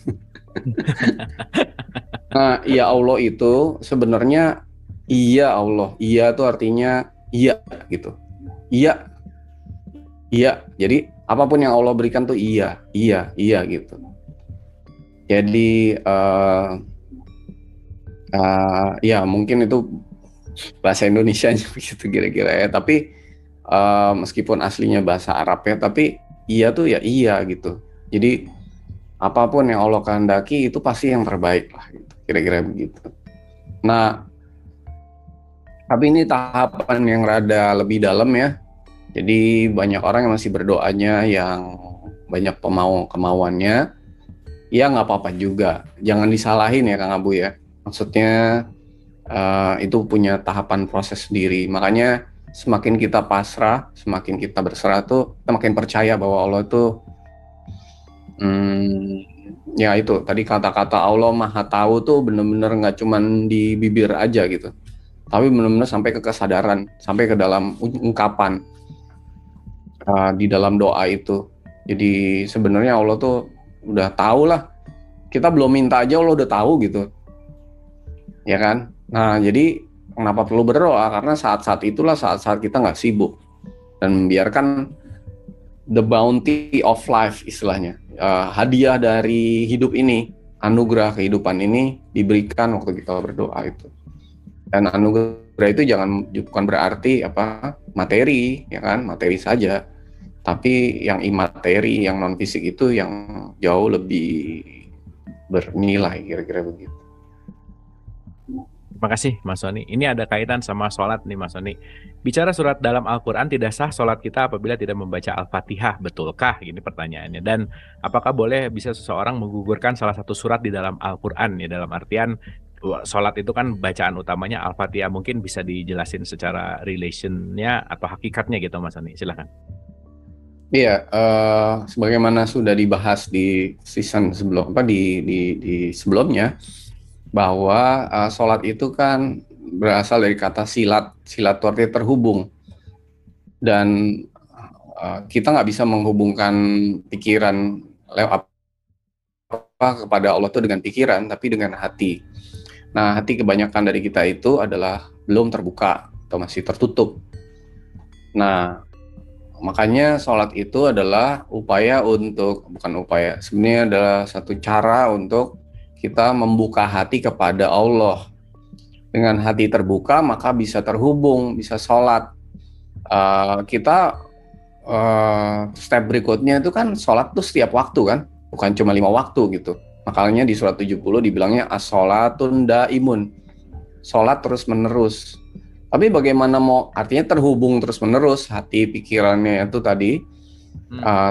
Nah, ya Allah itu sebenarnya iya Allah. Iya itu artinya iya gitu. Iya, iya. Jadi apapun yang Allah berikan tuh iya, iya, iya gitu. Jadi ya mungkin itu bahasa Indonesianya begitu kira-kira ya. Tapi meskipun aslinya bahasa Arab ya, tapi iya tuh ya iya gitu. Jadi apapun yang Allah kehendaki itu pasti yang terbaik lah gitu. Kira-kira begitu. Nah, tapi ini tahapan yang rada lebih dalam ya. Jadi banyak orang yang masih berdoanya yang banyak kemauannya. Ya nggak apa-apa juga. Jangan disalahin ya Kang Abu ya. Maksudnya itu punya tahapan proses sendiri. Makanya semakin kita pasrah, semakin kita berserah tuh, kita makin percaya bahwa Allah itu, ya itu tadi kata-kata Allah Maha Tahu tuh bener-bener nggak cuman di bibir aja gitu, tapi bener-bener sampai ke kesadaran, sampai ke dalam ungkapan di dalam doa itu. Jadi sebenarnya Allah tuh udah tahu lah. Kita belum minta aja Allah udah tahu gitu, ya kan? Nah jadi kenapa perlu berdoa? Karena saat-saat itulah saat-saat kita nggak sibuk dan membiarkan the bounty of life istilahnya, hadiah dari hidup ini, anugerah kehidupan ini diberikan waktu kita berdoa itu. Dan anugerah itu bukan berarti apa materi, ya kan? Materi saja. Tapi yang imateri, yang non fisik itu yang jauh lebih bernilai, kira-kira begitu. Terima kasih Mas Sony. Ini ada kaitan sama sholat nih Mas Sony. Bicara surat dalam Al-Quran, tidak sah sholat kita apabila tidak membaca Al-Fatihah, betulkah? Ini pertanyaannya. Dan apakah boleh bisa seseorang menggugurkan salah satu surat di dalam Al-Quran? Ya, dalam artian sholat itu kan bacaan utamanya Al-Fatihah. Mungkin bisa dijelasin secara relationnya atau hakikatnya gitu Mas Sony. Silahkan. Iya, sebagaimana sudah dibahas di season sebelum di sebelumnya, bahwa sholat itu kan berasal dari kata silat. Silat itu artinya terhubung, dan kita nggak bisa menghubungkan pikiran lewat kepada Allah itu dengan pikiran, tapi dengan hati. Nah, hati kebanyakan dari kita itu adalah belum terbuka atau masih tertutup. Nah, makanya sholat itu adalah sebenarnya adalah satu cara untuk kita membuka hati kepada Allah. Dengan hati terbuka, maka bisa terhubung, bisa sholat. Step berikutnya itu kan sholat tuh setiap waktu kan, bukan cuma 5 waktu gitu. Makanya di surat 70 dibilangnya as-sholatun daimun, sholat terus menerus. Tapi bagaimana mau artinya terhubung terus menerus, hati pikirannya itu tadi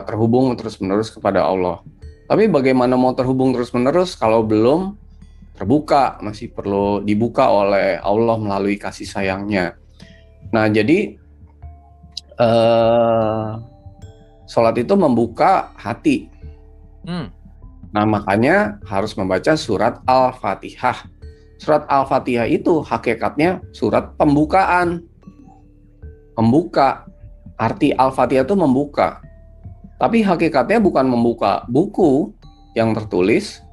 terhubung terus menerus kepada Allah. Tapi bagaimana mau terhubung terus menerus kalau belum terbuka, masih perlu dibuka oleh Allah melalui kasih sayangnya. Nah jadi sholat itu membuka hati. Nah makanya harus membaca surat Al-Fatihah. Surat Al-Fatihah itu hakikatnya surat pembukaan. Membuka. Arti Al-Fatihah itu membuka. Tapi hakikatnya bukan membuka buku yang tertulis,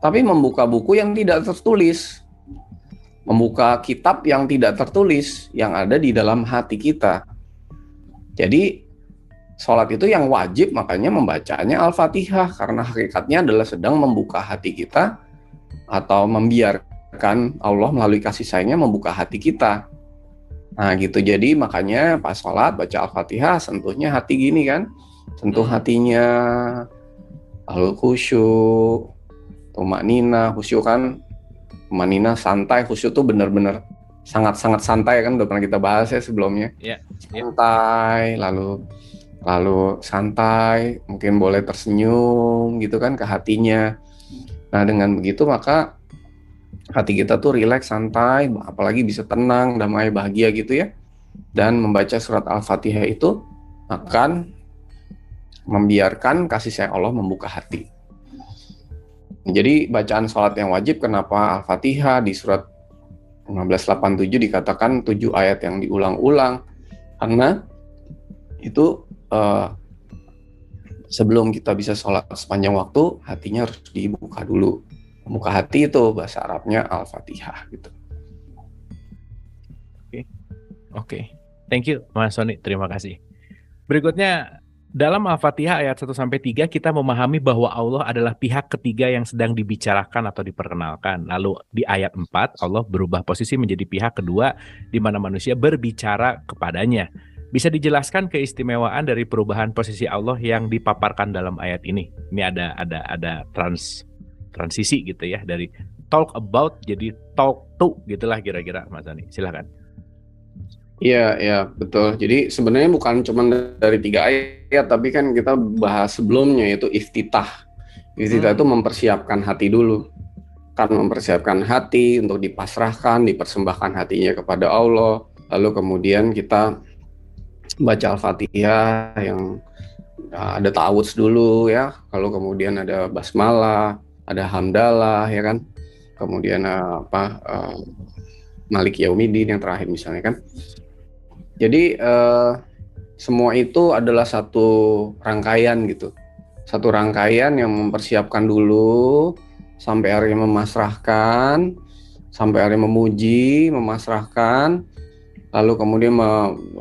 tapi membuka buku yang tidak tertulis. Membuka kitab yang tidak tertulis, yang ada di dalam hati kita. Jadi, sholat itu yang wajib, makanya membacanya Al-Fatihah. Karena hakikatnya adalah sedang membuka hati kita, atau membiarkan Allah melalui kasih sayangnya membuka hati kita. Nah gitu, jadi makanya pas sholat baca Al-Fatihah, sentuhnya hati gini kan. Sentuh hatinya, lalu khusyuk, tumaknina. Khusyuk kan, tumaknina santai. Khusyuk tuh benar-benar sangat-sangat santai kan, udah pernah kita bahas ya sebelumnya. Santai, lalu santai, mungkin boleh tersenyum gitu kan ke hatinya. Nah dengan begitu maka hati kita tuh rileks, santai, apalagi bisa tenang, damai, bahagia gitu ya. Dan membaca surat Al-Fatihah itu akan membiarkan kasih sayang Allah membuka hati. Jadi bacaan sholat yang wajib, kenapa Al-Fatihah di surat 1587 dikatakan 7 ayat yang diulang-ulang, karena itu sebelum kita bisa sholat sepanjang waktu, hatinya harus dibuka dulu. Membuka hati itu bahasa Arabnya Al-Fatihah gitu. Oke. Thank you Mas Sony, terima kasih. Berikutnya, dalam Al-Fatihah ayat 1-3 kita memahami bahwa Allah adalah pihak ketiga yang sedang dibicarakan atau diperkenalkan. Lalu di ayat 4 Allah berubah posisi menjadi pihak kedua di mana manusia berbicara kepadanya. Bisa dijelaskan keistimewaan dari perubahan posisi Allah yang dipaparkan dalam ayat ini? Ini ada transisi gitu ya, dari talk about jadi talk to gitulah kira-kira Mas Sony. Silakan. Iya, betul. Jadi sebenarnya bukan cuma dari 3 ayat, tapi kan kita bahas sebelumnya yaitu iftitah. Iftitah itu mempersiapkan hati dulu. Kan mempersiapkan hati untuk dipasrahkan, dipersembahkan hatinya kepada Allah. Lalu kemudian kita baca Al-Fatihah yang ada ta'awudz dulu ya. Lalu kemudian ada basmalah, ada hamdalah ya kan. Kemudian Malik Yaumiddin yang terakhir misalnya kan. Jadi semua itu adalah satu rangkaian gitu. Satu rangkaian yang mempersiapkan dulu sampai akhirnya memasrahkan, sampai akhirnya memuji, memasrahkan. Lalu kemudian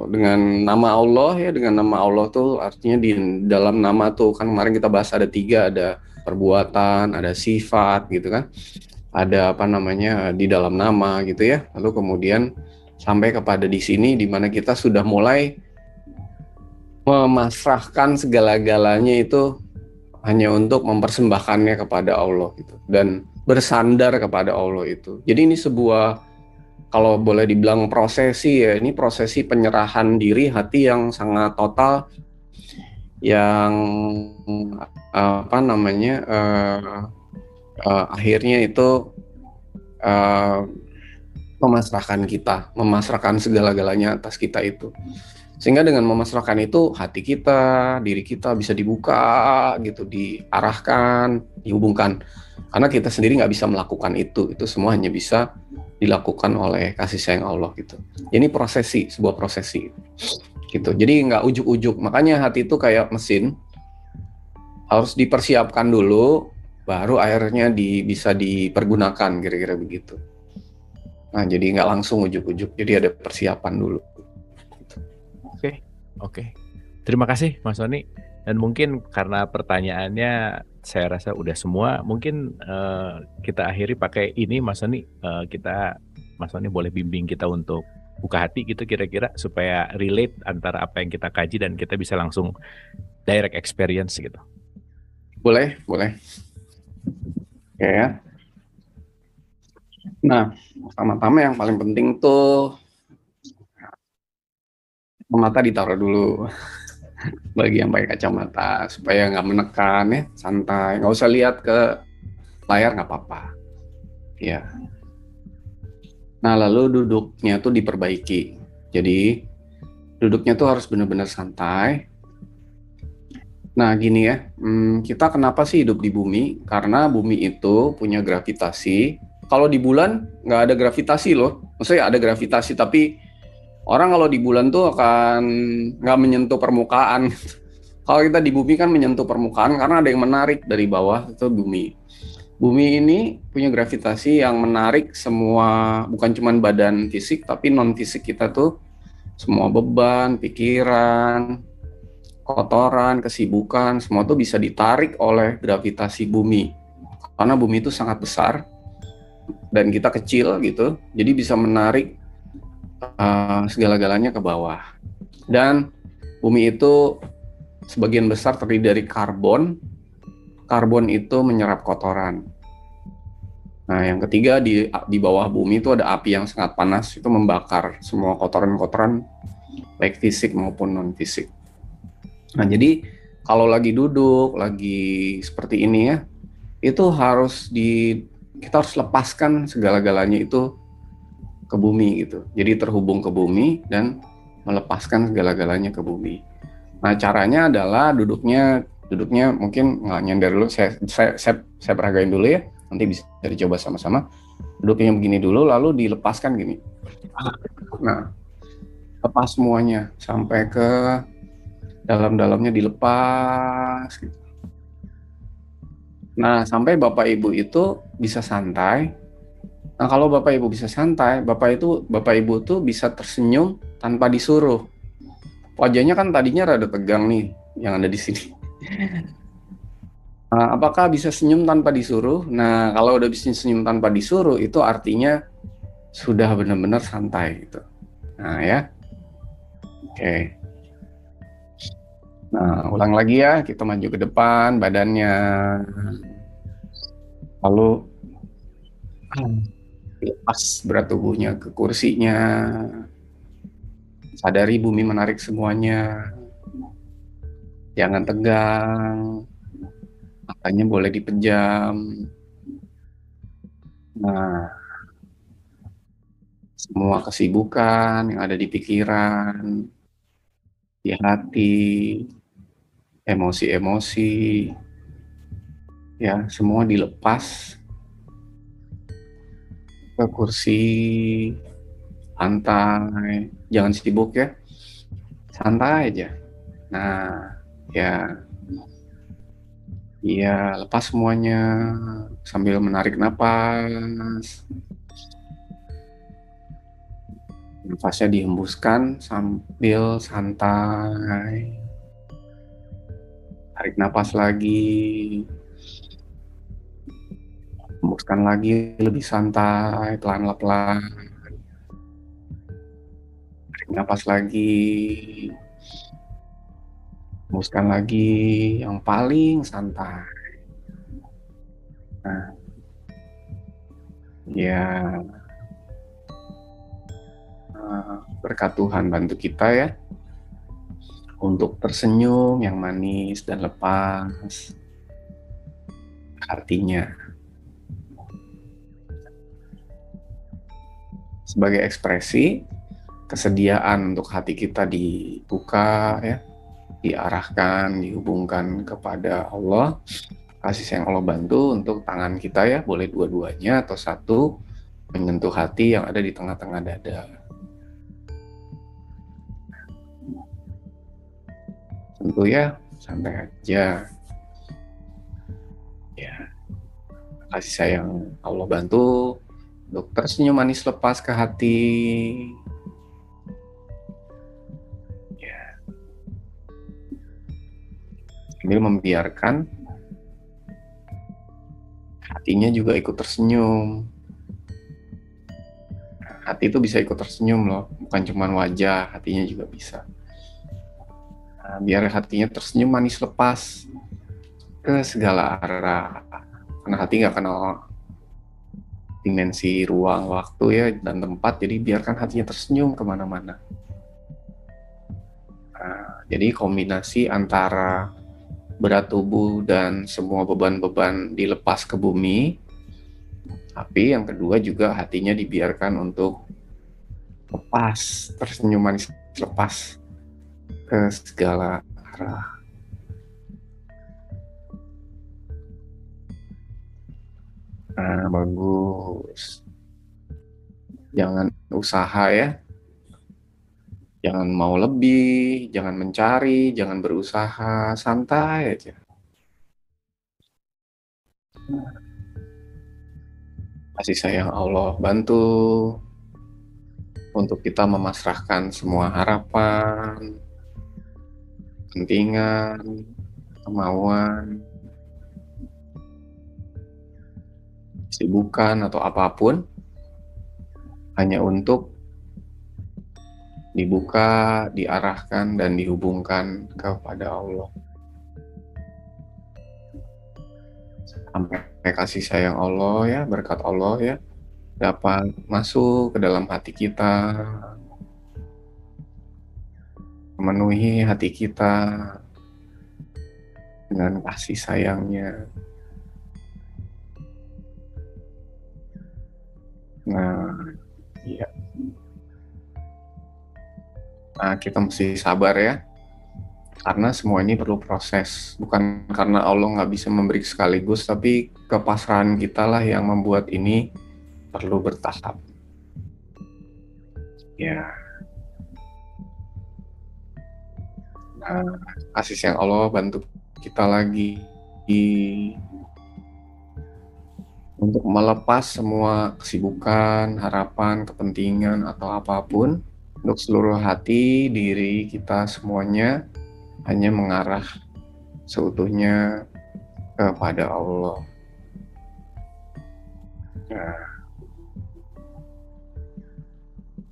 dengan nama Allah ya, dengan nama Allah tuh artinya di dalam nama tuh kan kemarin kita bahas ada 3, ada perbuatan, ada sifat gitu kan. Ada di dalam nama gitu ya. Lalu kemudian sampai kepada di sini di mana kita sudah mulai memasrahkan segala-galanya itu hanya untuk mempersembahkannya kepada Allah gitu dan bersandar kepada Allah itu. Jadi ini sebuah, kalau boleh dibilang prosesi ya, ini prosesi penyerahan diri hati yang sangat total, yang akhirnya itu memasrahkan segala-galanya atas kita itu. Sehingga dengan memasrahkan itu hati kita, diri kita bisa dibuka gitu, diarahkan, dihubungkan. Karena kita sendiri nggak bisa melakukan itu semua hanya bisa dilakukan oleh kasih sayang Allah gitu. Ini sebuah prosesi gitu. Jadi nggak ujuk-ujuk. Makanya hati itu kayak mesin, harus dipersiapkan dulu, baru akhirnya bisa dipergunakan, kira-kira begitu. Nah, jadi nggak langsung ujuk-ujuk, jadi ada persiapan dulu. Oke. Terima kasih Mas Sony. Dan mungkin karena pertanyaannya saya rasa udah semua, mungkin kita akhiri pakai ini Mas Sony. Mas Sony boleh bimbing kita untuk buka hati gitu kira-kira supaya relate antara apa yang kita kaji dan kita bisa langsung direct experience gitu. Boleh. Oke ya. Nah, pertama-tama yang paling penting tuh mata ditaruh dulu. Bagi yang pakai kacamata supaya nggak menekan ya, santai, nggak usah lihat ke layar, nggak apa-apa ya. Nah, lalu duduknya tuh diperbaiki. Jadi duduknya tuh harus benar-benar santai. Nah, gini ya, kita kenapa sih hidup di bumi? Karena bumi itu punya gravitasi. Kalau di bulan nggak ada gravitasi loh. Maksudnya ada gravitasi, tapi orang kalau di bulan tuh akan nggak menyentuh permukaan. Kalau kita di bumi kan menyentuh permukaan karena ada yang menarik dari bawah, itu bumi. Bumi ini punya gravitasi yang menarik semua, bukan cuma badan fisik, tapi non-fisik kita tuh. Semua beban, pikiran, kotoran, kesibukan, semua tuh bisa ditarik oleh gravitasi bumi. Karena bumi itu sangat besar, dan kita kecil gitu, jadi bisa menarik segala-galanya ke bawah. Dan bumi itu sebagian besar terdiri dari karbon. Karbon itu menyerap kotoran. Nah, yang ketiga di bawah bumi itu ada api yang sangat panas, itu membakar semua kotoran-kotoran baik fisik maupun non fisik. Nah, jadi kalau lagi duduk, lagi seperti ini ya, itu kita harus lepaskan segala-galanya itu ke bumi gitu. Jadi terhubung ke bumi dan melepaskan segala-galanya ke bumi. Nah, caranya adalah duduknya mungkin nggak nyender dulu. Saya peragain dulu ya. Nanti bisa dicoba sama-sama. Duduknya begini dulu, lalu dilepaskan gini. Nah, lepas semuanya sampai ke dalam-dalamnya dilepas. Nah, sampai Bapak Ibu itu bisa santai. Nah, kalau Bapak Ibu bisa santai, Bapak Ibu tuh bisa tersenyum tanpa disuruh. Wajahnya kan tadinya rada tegang nih yang ada di sini. Nah, apakah bisa senyum tanpa disuruh? Nah, kalau udah bisa senyum tanpa disuruh, itu artinya sudah benar-benar santai gitu. Nah, ya. Oke. Nah, ulang lagi ya, kita maju ke depan badannya. Lalu lepas berat tubuhnya ke kursinya. Sadari bumi menarik semuanya. Jangan tegang. Matanya boleh dipejam. Nah, semua kesibukan yang ada di pikiran, di hati, emosi-emosi, ya semua dilepas ke kursi, santai, jangan sibuk ya, santai aja. Nah, ya lepas semuanya sambil menarik napas. Nafasnya dihembuskan sambil santai. Tarik napas lagi. Hembuskan lagi lebih santai, pelan-pelan. Tarik napas lagi. Hembuskan lagi yang paling santai. Nah, ya, berkat Tuhan bantu kita ya untuk tersenyum yang manis dan lepas hatinya. Sebagai ekspresi kesediaan untuk hati kita dibuka ya, diarahkan, dihubungkan kepada Allah. Kasih sayang Allah bantu untuk tangan kita ya, boleh dua-duanya atau satu, menyentuh hati yang ada di tengah-tengah dada. Tentu ya, santai aja. Ya, kasih sayang Allah bantu untuk tersenyum manis lepas ke hati. Ya, sambil membiarkan hatinya juga ikut tersenyum. Hati itu bisa ikut tersenyum loh, bukan cuma wajah, hatinya juga bisa. Nah, biar hatinya tersenyum manis lepas ke segala arah. Karena hati nggak kenal dimensi ruang, waktu ya, dan tempat, jadi biarkan hatinya tersenyum kemana-mana. Nah, jadi kombinasi antara berat tubuh dan semua beban-beban dilepas ke bumi, tapi yang kedua juga hatinya dibiarkan untuk lepas, tersenyum manis lepas ke segala arah. Nah, bagus. Jangan usaha ya. Jangan mau lebih, jangan mencari, jangan berusaha, santai aja. Kasih sayang Allah bantu untuk kita memasrahkan semua harapan, kepentingan, kemauan, kesibukan atau apapun hanya untuk dibuka, diarahkan, dan dihubungkan kepada Allah. Sampai kasih sayang Allah ya, berkat Allah ya, dapat masuk ke dalam hati kita, memenuhi hati kita dengan kasih sayangnya. Nah, iya. Nah, kita mesti sabar ya. Karena semua ini perlu proses, bukan karena Allah nggak bisa memberi sekaligus, tapi kepasrahan kita lah yang membuat ini perlu bertahap. Ya, nah, kasih sayang Allah bantu kita lagi untuk melepas semua kesibukan, harapan, kepentingan, atau apapun untuk seluruh hati, diri kita semuanya hanya mengarah seutuhnya kepada Allah. Nah,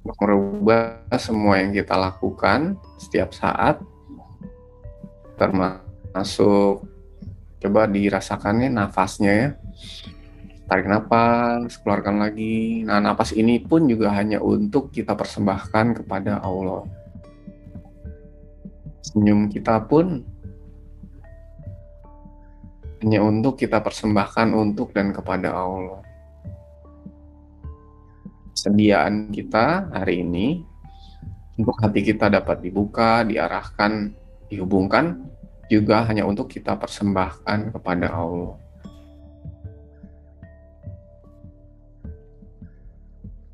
untuk merubah semua yang kita lakukan setiap saat, termasuk coba dirasakannya nafasnya ya. Tarik napas, keluarkan lagi. Nah, napas ini pun juga hanya untuk kita persembahkan kepada Allah. Senyum kita pun hanya untuk kita persembahkan untuk dan kepada Allah. Sediaan kita hari ini untuk hati kita dapat dibuka, diarahkan, dihubungkan juga hanya untuk kita persembahkan kepada Allah.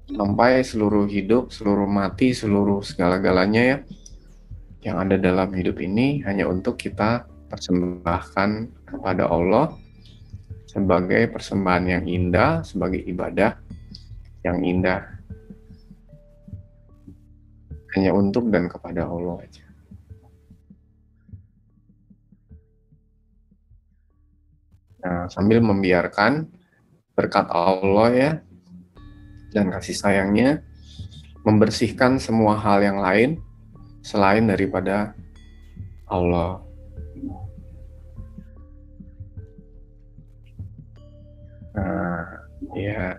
Sampai seluruh hidup, seluruh mati, seluruh segala-galanya ya yang ada dalam hidup ini hanya untuk kita persembahkan kepada Allah sebagai persembahan yang indah, sebagai ibadah yang indah. Hanya untuk dan kepada Allah aja. Nah, sambil membiarkan berkat Allah ya dan kasih sayangnya membersihkan semua hal yang lain selain daripada Allah. Nah, ya.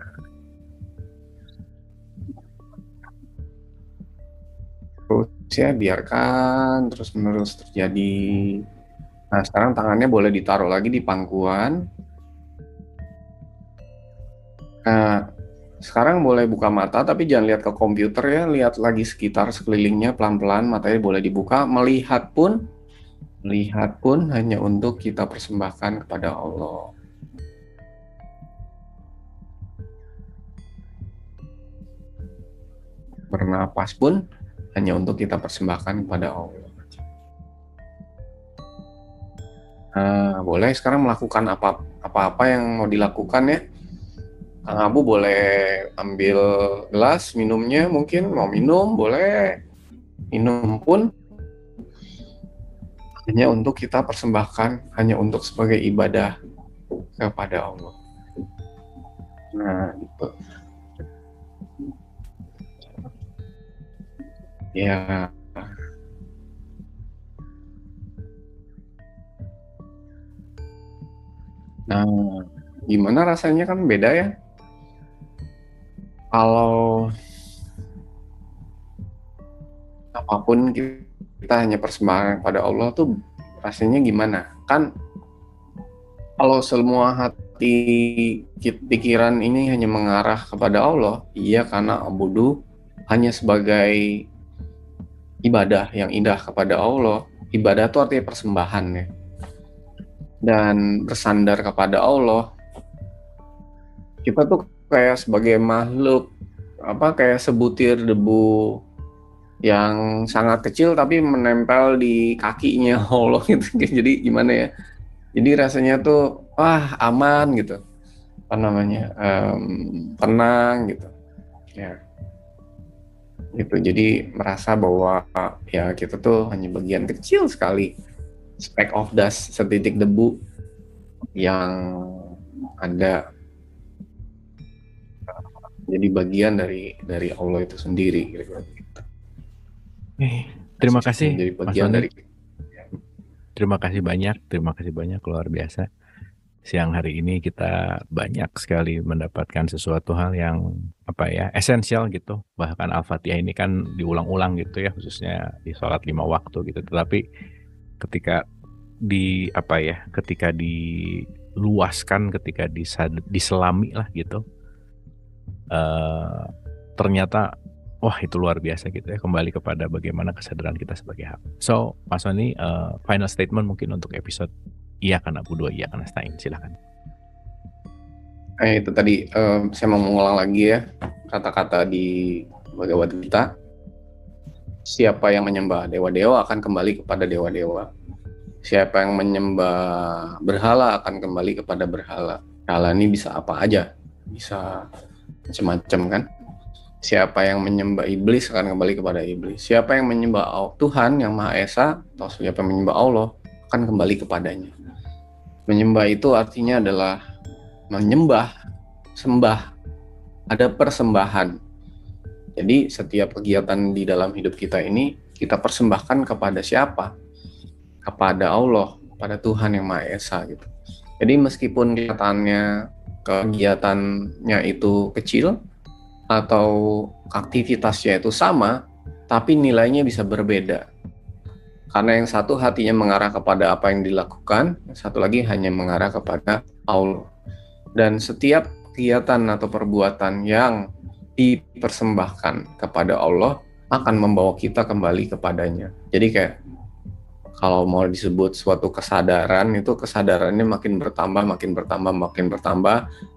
Terus ya biarkan terus-menerus terjadi. Nah, sekarang tangannya boleh ditaruh lagi di pangkuan. Nah, sekarang boleh buka mata, tapi jangan lihat ke komputer ya, lihat lagi sekitar sekelilingnya pelan-pelan, matanya boleh dibuka. Melihat pun hanya untuk kita persembahkan kepada Allah. Bernapas pun hanya untuk kita persembahkan kepada Allah. Nah, boleh sekarang melakukan apa-apa yang mau dilakukan ya. Kang Abu boleh ambil gelas minumnya, mungkin mau minum boleh. Minum pun hanya untuk kita persembahkan, hanya untuk sebagai ibadah kepada Allah. Nah, gitu. Ya. Nah, gimana rasanya kan beda ya. Kalau apapun kita hanya persembahkan pada Allah tuh rasanya gimana? Kan kalau semua hati pikiran ini hanya mengarah kepada Allah, iya karena abudu hanya sebagai ibadah yang indah kepada Allah. Ibadah itu artinya persembahan ya. Dan bersandar kepada Allah, kita tuh kayak sebagai makhluk kayak sebutir debu yang sangat kecil tapi menempel di kakinya Allah gitu. Jadi gimana ya? Jadi rasanya tuh wah aman gitu. Apa namanya? Tenang gitu. Ya. Gitu. Jadi merasa bahwa ya kita tuh hanya bagian kecil sekali, speck of dust, setitik debu yang ada jadi bagian dari Allah itu sendiri gitu. Terima kasih jadi Mas bagian Doni. dari Terima kasih banyak luar biasa. Siang hari ini kita banyak sekali mendapatkan sesuatu hal yang esensial gitu. Bahkan Al-Fatihah ini kan diulang-ulang gitu ya, khususnya di sholat 5 waktu gitu. Tetapi ketika ketika diluaskan, ketika diselami lah gitu, ternyata wah itu luar biasa gitu ya, kembali kepada bagaimana kesadaran kita sebagai hamba. So, Mas Sony, final statement mungkin untuk episode Iyyaka na'budu wa iyyaka nasta'in, silakan. Itu tadi saya mau mengulang lagi ya kata-kata di Bhagavad Gita. Siapa yang menyembah dewa-dewa akan kembali kepada dewa-dewa. Siapa yang menyembah berhala akan kembali kepada berhala. Berhala ini bisa apa aja, bisa macam-macam kan. Siapa yang menyembah iblis akan kembali kepada iblis. Siapa yang menyembah Tuhan yang Maha Esa atau siapa yang menyembah Allah akan kembali kepadanya. Menyembah itu artinya adalah menyembah, sembah, ada persembahan. Jadi setiap kegiatan di dalam hidup kita ini kita persembahkan kepada siapa? Kepada Allah, kepada Tuhan yang Maha Esa gitu. Jadi meskipun kegiatannya itu kecil atau aktivitasnya itu sama, tapi nilainya bisa berbeda. Karena yang satu hatinya mengarah kepada apa yang dilakukan, yang satu lagi hanya mengarah kepada Allah. Dan setiap kegiatan atau perbuatan yang dipersembahkan kepada Allah akan membawa kita kembali kepadanya. Jadi kayak kalau mau disebut suatu kesadaran, itu kesadarannya makin bertambah.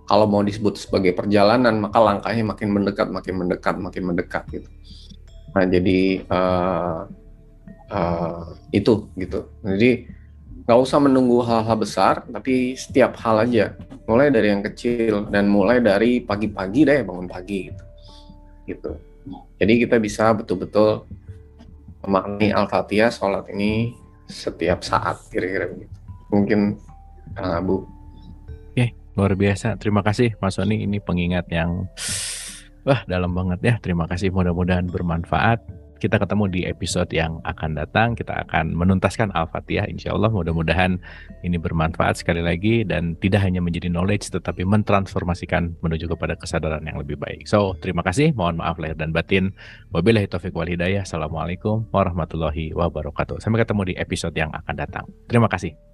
Kalau mau disebut sebagai perjalanan, maka langkahnya makin mendekat gitu. Nah jadi itu gitu. Jadi nggak usah menunggu hal-hal besar, tapi setiap hal aja. Mulai dari yang kecil dan mulai dari pagi-pagi deh, bangun pagi gitu. Jadi kita bisa betul-betul memaknai Al-Fatihah sholat ini setiap saat kira-kira begitu. Mungkin Kang Abu. Oke, luar biasa. Terima kasih Mas Sony, ini pengingat yang dalam banget ya. Terima kasih, mudah-mudahan bermanfaat. Kita ketemu di episode yang akan datang. Kita akan menuntaskan Al-Fatihah, insya Allah. Mudah-mudahan ini bermanfaat sekali lagi dan tidak hanya menjadi knowledge, tetapi mentransformasikan menuju kepada kesadaran yang lebih baik. So, terima kasih. Mohon maaf lahir dan batin. Wabillahi taufiq wal hidayah. Assalamualaikum warahmatullahi wabarakatuh. Sampai ketemu di episode yang akan datang. Terima kasih.